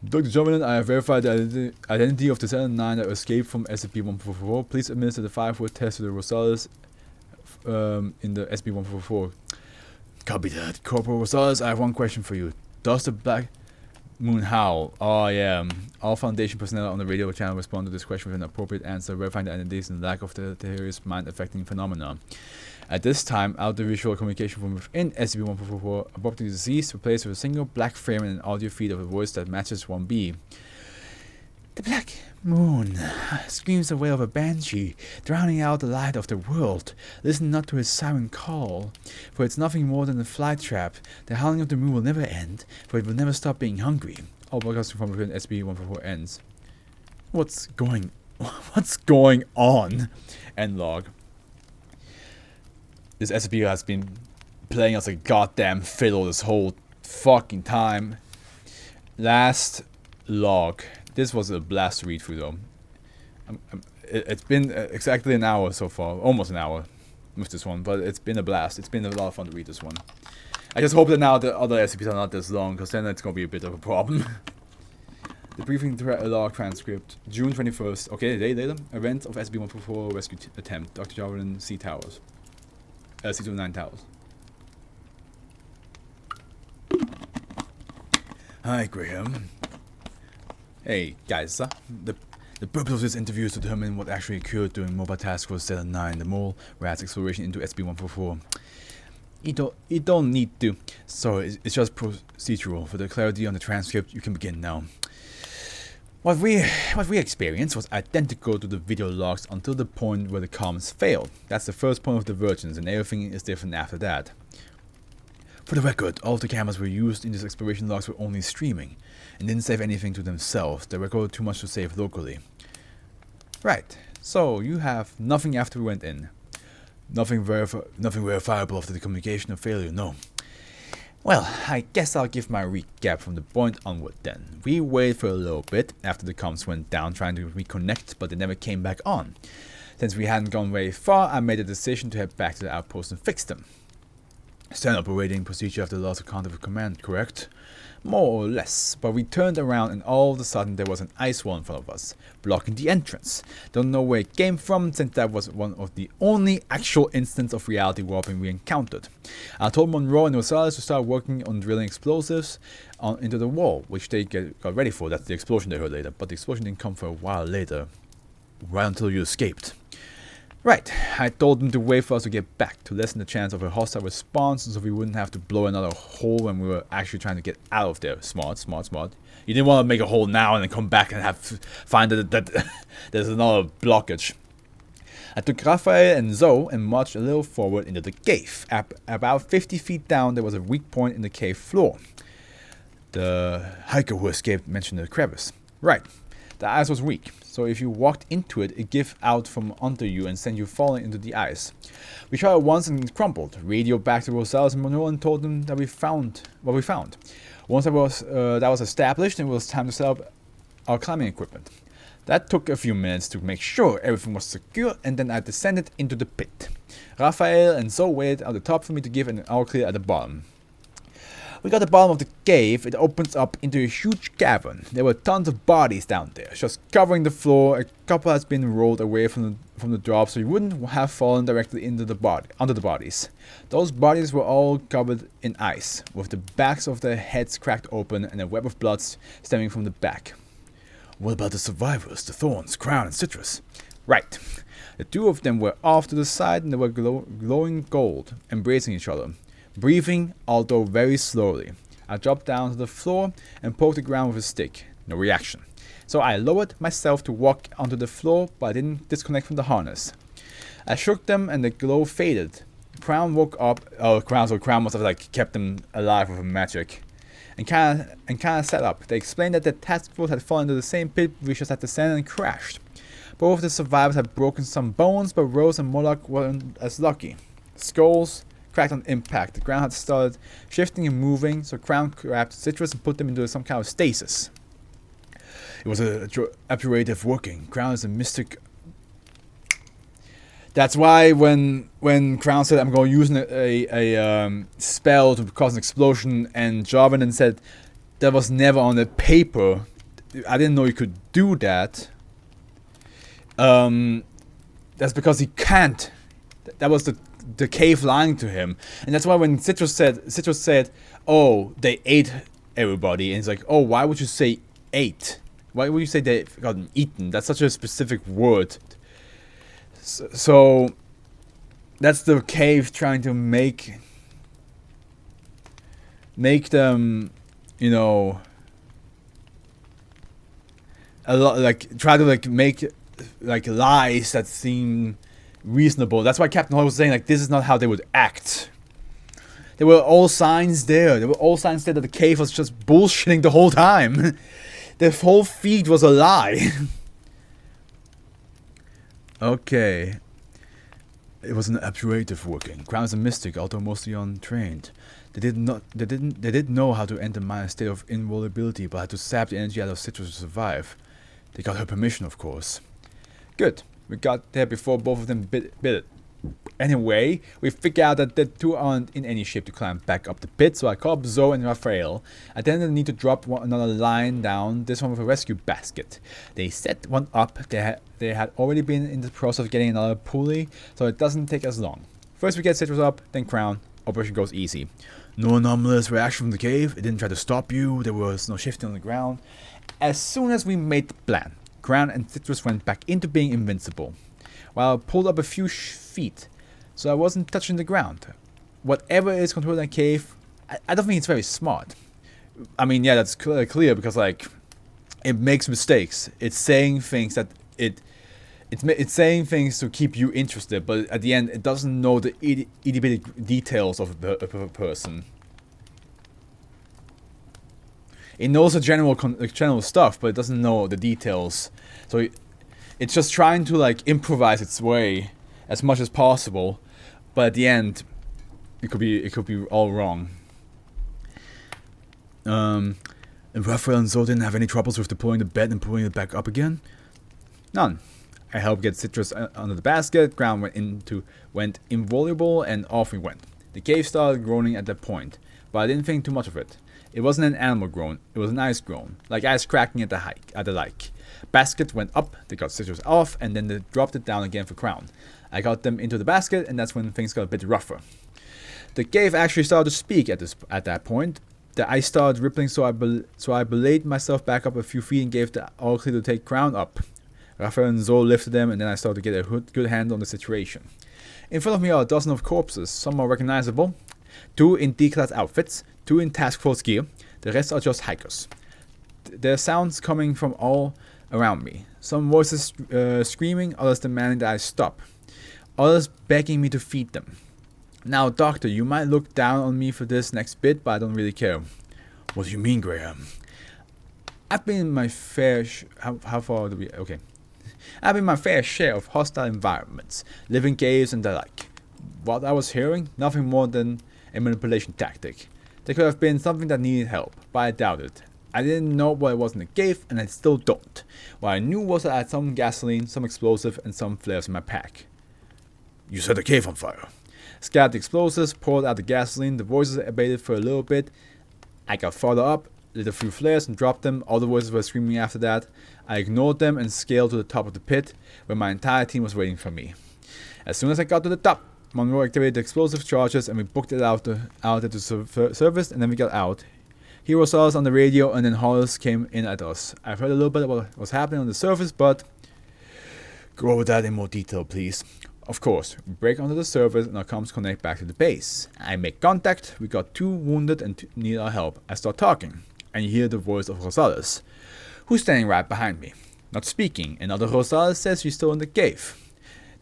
Dr. Javelin, I have verified the identity of the 7-9 that escaped from SCP-144. Please administer the 5-word test to the Rosales in the SCP-144. Copy that. Corporal Rosales, I have one question for you. Does the Black Moon howl? Oh, yeah. All Foundation personnel on the radio channel respond to this question with an appropriate answer, verifying the identities and lack of the terrorist mind-affecting phenomena. At this time, audiovisual communication from within SCP-144 abruptly ceased, replaced with a single black frame and an audio feed of a voice that matches 1B. The Black Moon screams the wail of a banshee, drowning out the light of the world. Listen not to his siren call, for it's nothing more than a fly trap. The howling of the moon will never end, for it will never stop being hungry. All broadcasting from within SCP-144 ends. What's going on? End log. This SCP has been playing us a goddamn fiddle this whole fucking time. Last log. This was a blast to read through though. It's been exactly an hour so far, almost an hour with this one, but it's been a blast. It's been a lot of fun to read this one. I just hope that now the other SCPs are not this long, because then it's going to be a bit of a problem. The briefing log transcript, June 21st, okay, a day later, event of SCP-144 rescue attempt, Dr. Jarvin C. Towers. C-29 Towers. Hi, Graham. Hey, guys, the purpose of this interview is to determine what actually occurred during Mobile Task Force 9, the mole rat's exploration into SCP-144. You don't need to. So it's just procedural. For the clarity on the transcript, you can begin now. What we experienced was identical to the video logs until the point where the comms failed. That's the first point of divergence, and everything is different after that. For the record, all of the cameras were used in these exploration logs were only streaming, and didn't save anything to themselves. They recorded too much to save locally. Right, so you have nothing after we went in. Nothing verifiable after the communication of failure, no. Well, I guess I'll give my recap from the point onward then. We waited for a little bit after the comms went down trying to reconnect, but they never came back on. Since we hadn't gone very far, I made a decision to head back to the outpost and fix them. Standard operating procedure after the loss of contact with command, correct? More or less, but we turned around and all of a sudden there was an ice wall in front of us, blocking the entrance. Don't know where it came from, since that was one of the only actual instances of reality warping we encountered. I told Monroe and Rosales to start working on drilling explosives into the wall, which they got ready for. That's the explosion they heard later, but the explosion didn't come for a while later, right until you escaped. Right, I told them to wait for us to get back, to lessen the chance of a hostile response so we wouldn't have to blow another hole when we were actually trying to get out of there. Smart. You didn't want to make a hole now and then come back and find that there's another blockage. I took Raphael and Zoe and marched a little forward into the cave. About 50 feet down there was a weak point in the cave floor. The hiker who escaped mentioned the crevice. Right, the ice was weak. So if you walked into it, it gave out from under you and sent you falling into the ice. We tried it once and it crumpled. Radioed back to Rosales and Monroe and told them that we found what we found. Once that was established, it was time to set up our climbing equipment. That took a few minutes to make sure everything was secure, and then I descended into the pit. Raphael and Zoe waited at the top for me to give an all clear at the bottom. We got the bottom of the cave. It opens up into a huge cavern. There were tons of bodies down there, just covering the floor. A couple has been rolled away from the drop, so you wouldn't have fallen directly into under the bodies. Those bodies were all covered in ice, with the backs of their heads cracked open and a web of blood stemming from the back. What about the survivors, the Thorns, Crown, and Citrus? Right. The two of them were off to the side and they were glowing gold, embracing each other. Breathing, although very slowly. I dropped down to the floor and poked the ground with a stick. No reaction. So I lowered myself to walk onto the floor, but I didn't disconnect from the harness. I shook them and the glow faded. Crown woke up. Crown must have kept them alive with magic. And kinda sat up. They explained that the task force had fallen into the same pit we just had descended and crashed. Both of the survivors had broken some bones, but Rose and Moloch weren't as lucky. Skulls cracked on impact. The ground had started shifting and moving, so Crown grabbed Citrus and put them into some kind of stasis. It was a apparative working. Crown is a mystic. That's why when Crown said I'm going to use a spell to cause an explosion, and Jarvan said that was never on the paper. I didn't know you could do that. That's because he can't. That was the cave lying to him, and that's why when Citrus said, "Oh, they ate everybody," and it's like, "Oh, why would you say ate? Why would you say they gotten eaten? That's such a specific word." So that's the cave trying to make them, a lot, like try to like make like lies that seem reasonable. That's why Captain Hall was saying like this is not how they would act. There were all signs there. There were all signs there that the cave was just bullshitting the whole time. The whole feed was a lie. Okay. It was an obturative working. Crown is a mystic, although mostly untrained. They did know how to enter my state of invulnerability, but had to sap the energy out of Citrus to survive. They got her permission, of course. Good. We got there before both of them bit it. Anyway, we figured out that the two aren't in any shape to climb back up the pit, so I called up Zoe and Raphael. I then need to drop another line down, this one with a rescue basket. They set one up. They had already been in the process of getting another pulley, so it doesn't take as long. First we get Citrus up, then Crown. Operation goes easy. No anomalous reaction from the cave. It didn't try to stop you. There was no shifting on the ground. As soon as we made the plan, Crown and Citrus went back into being invincible, while I pulled up a few feet, so I wasn't touching the ground. Whatever is controlling that cave, I don't think it's very smart. I mean, yeah, that's clear because like it makes mistakes. It's saying things that it's saying things to keep you interested, but at the end, it doesn't know the itty bitty details of a person. It knows the general stuff, but it doesn't know the details. So it's just trying to like improvise its way as much as possible, but at the end, it could be all wrong. And Raphael and Zoe didn't have any troubles with deploying the bed and pulling it back up again? None. I helped get Citrus under the basket, Ground went invulnerable, and off we went. The cave started groaning at that point, but I didn't think too much of it. It wasn't an animal groan, it was an ice groan, like ice cracking at the lake. Basket went up, they got Citrus off, and then they dropped it down again for Crown. I got them into the basket, and that's when things got a bit rougher. The cave actually started to speak at that point. The ice started rippling, so I belayed myself back up a few feet and gave the all clear to take Crown up. Raphael and Zoe lifted them, and then I started to get a good handle on the situation. In front of me are a dozen of corpses. Some are recognizable, 2 in D-class outfits, 2 in task force gear. The rest are just hikers. There are sounds coming from all around me. Some voices screaming, others demanding that I stop, others begging me to feed them. Now, Doctor, you might look down on me for this next bit, but I don't really care. What do you mean, Graham? I've been in my fair how far do we... Okay. I've been in my fair share of hostile environments, living caves and the like. What I was hearing, nothing more than a manipulation tactic. There could have been something that needed help, but I doubt it. I didn't know what it was in the cave, and I still don't. What I knew was that I had some gasoline, some explosive, and some flares in my pack. You set the cave on fire. Scattered the explosives, poured out the gasoline, the voices abated for a little bit. I got farther up, lit a few flares and dropped them. All the voices were screaming after that. I ignored them and scaled to the top of the pit, where my entire team was waiting for me. As soon as I got to the top, Monroe activated the explosive charges and we booked it out at the service, and then we got out. Hero saw us on the radio, and then Hollis came in at us. I've heard a little bit about what was happening on the surface, but go over that in more detail, please. Of course, we break onto the surface and our comms connect back to the base. I make contact, we got 2 wounded and need our help. I start talking, and you hear the voice of Rosales, who's standing right behind me, not speaking. Another Rosales says she's still in the cave.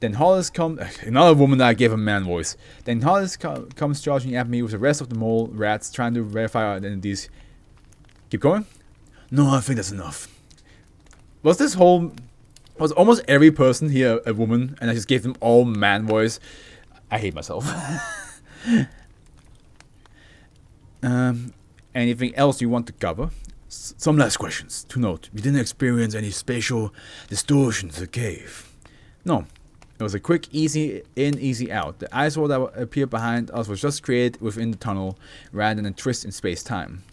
Then Hollis comes, another woman that I gave a man voice. Then Hollis comes charging at me with the rest of the mole rats, trying to verify our identities. Keep going? No, I think that's enough. Was almost every person here a woman, and I just gave them all man voice? I hate myself. Anything else you want to cover? Some last questions. To note, we didn't experience any spatial distortion to the cave. No. It was a quick, easy in, easy out. The ice wall that appeared behind us was just created within the tunnel, rather than a twist in space-time.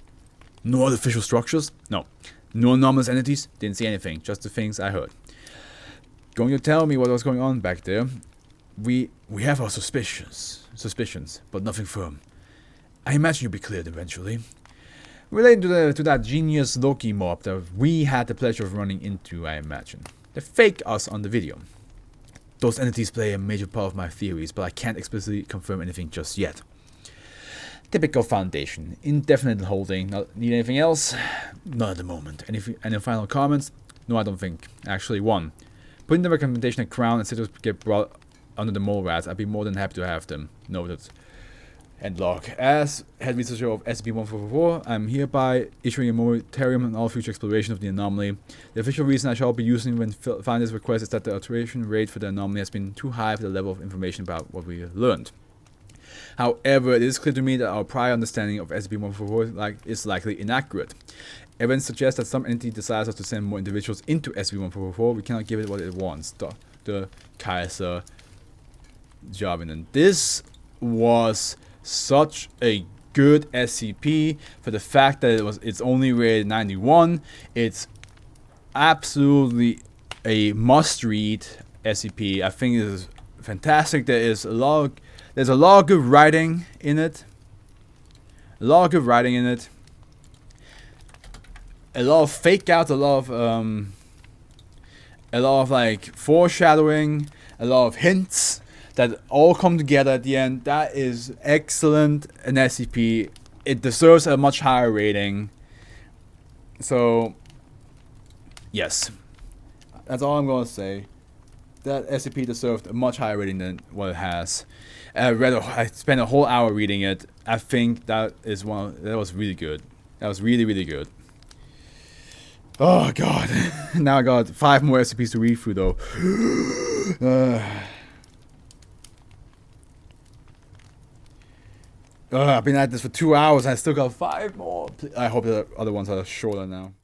No artificial structures? No. No anomalous entities? Didn't see anything, just the things I heard. Going to tell me what was going on back there? We have our suspicions, but nothing firm. I imagine you'll be cleared eventually. Relating to that genius Loki mob that we had the pleasure of running into, I imagine. They fake us on the video. Those entities play a major part of my theories, but I can't explicitly confirm anything just yet. Typical Foundation. Indefinite holding. Not need anything else? Not at the moment. Any final comments? No, I don't think. Actually, 1. Putting the recommendation that Crown and Citrus get brought under the mole rats, I'd be more than happy to have them. Noted. End log. As head researcher of SCP-1444, I'm hereby issuing a moratorium on all future exploration of the anomaly. The official reason I shall be using when filing this request is that the alteration rate for the anomaly has been too high for the level of information about what we learned. However, it is clear to me that our prior understanding of SCP-1444 is likely inaccurate. Evidence suggests that some entity desires us to send more individuals into SCP-1444. We cannot give it what it wants. Dr. Kaiser Javinen. This was such a good SCP for the fact that it's only rated 91. It's absolutely a must-read SCP. I think it is fantastic. There's a lot of good writing in it. A lot of good writing in it. A lot of fake outs, a lot of like foreshadowing, a lot of hints that all come together at the end. That is excellent. An SCP. It deserves a much higher rating. So, yes, that's all I'm gonna say. That SCP deserved a much higher rating than what it has. I spent a whole hour reading it. I think that was really good. That was really, really good. Oh god. Now I got 5 more SCPs to read through though. I've been at this for 2 hours and I still got 5 more. I hope the other ones are shorter now.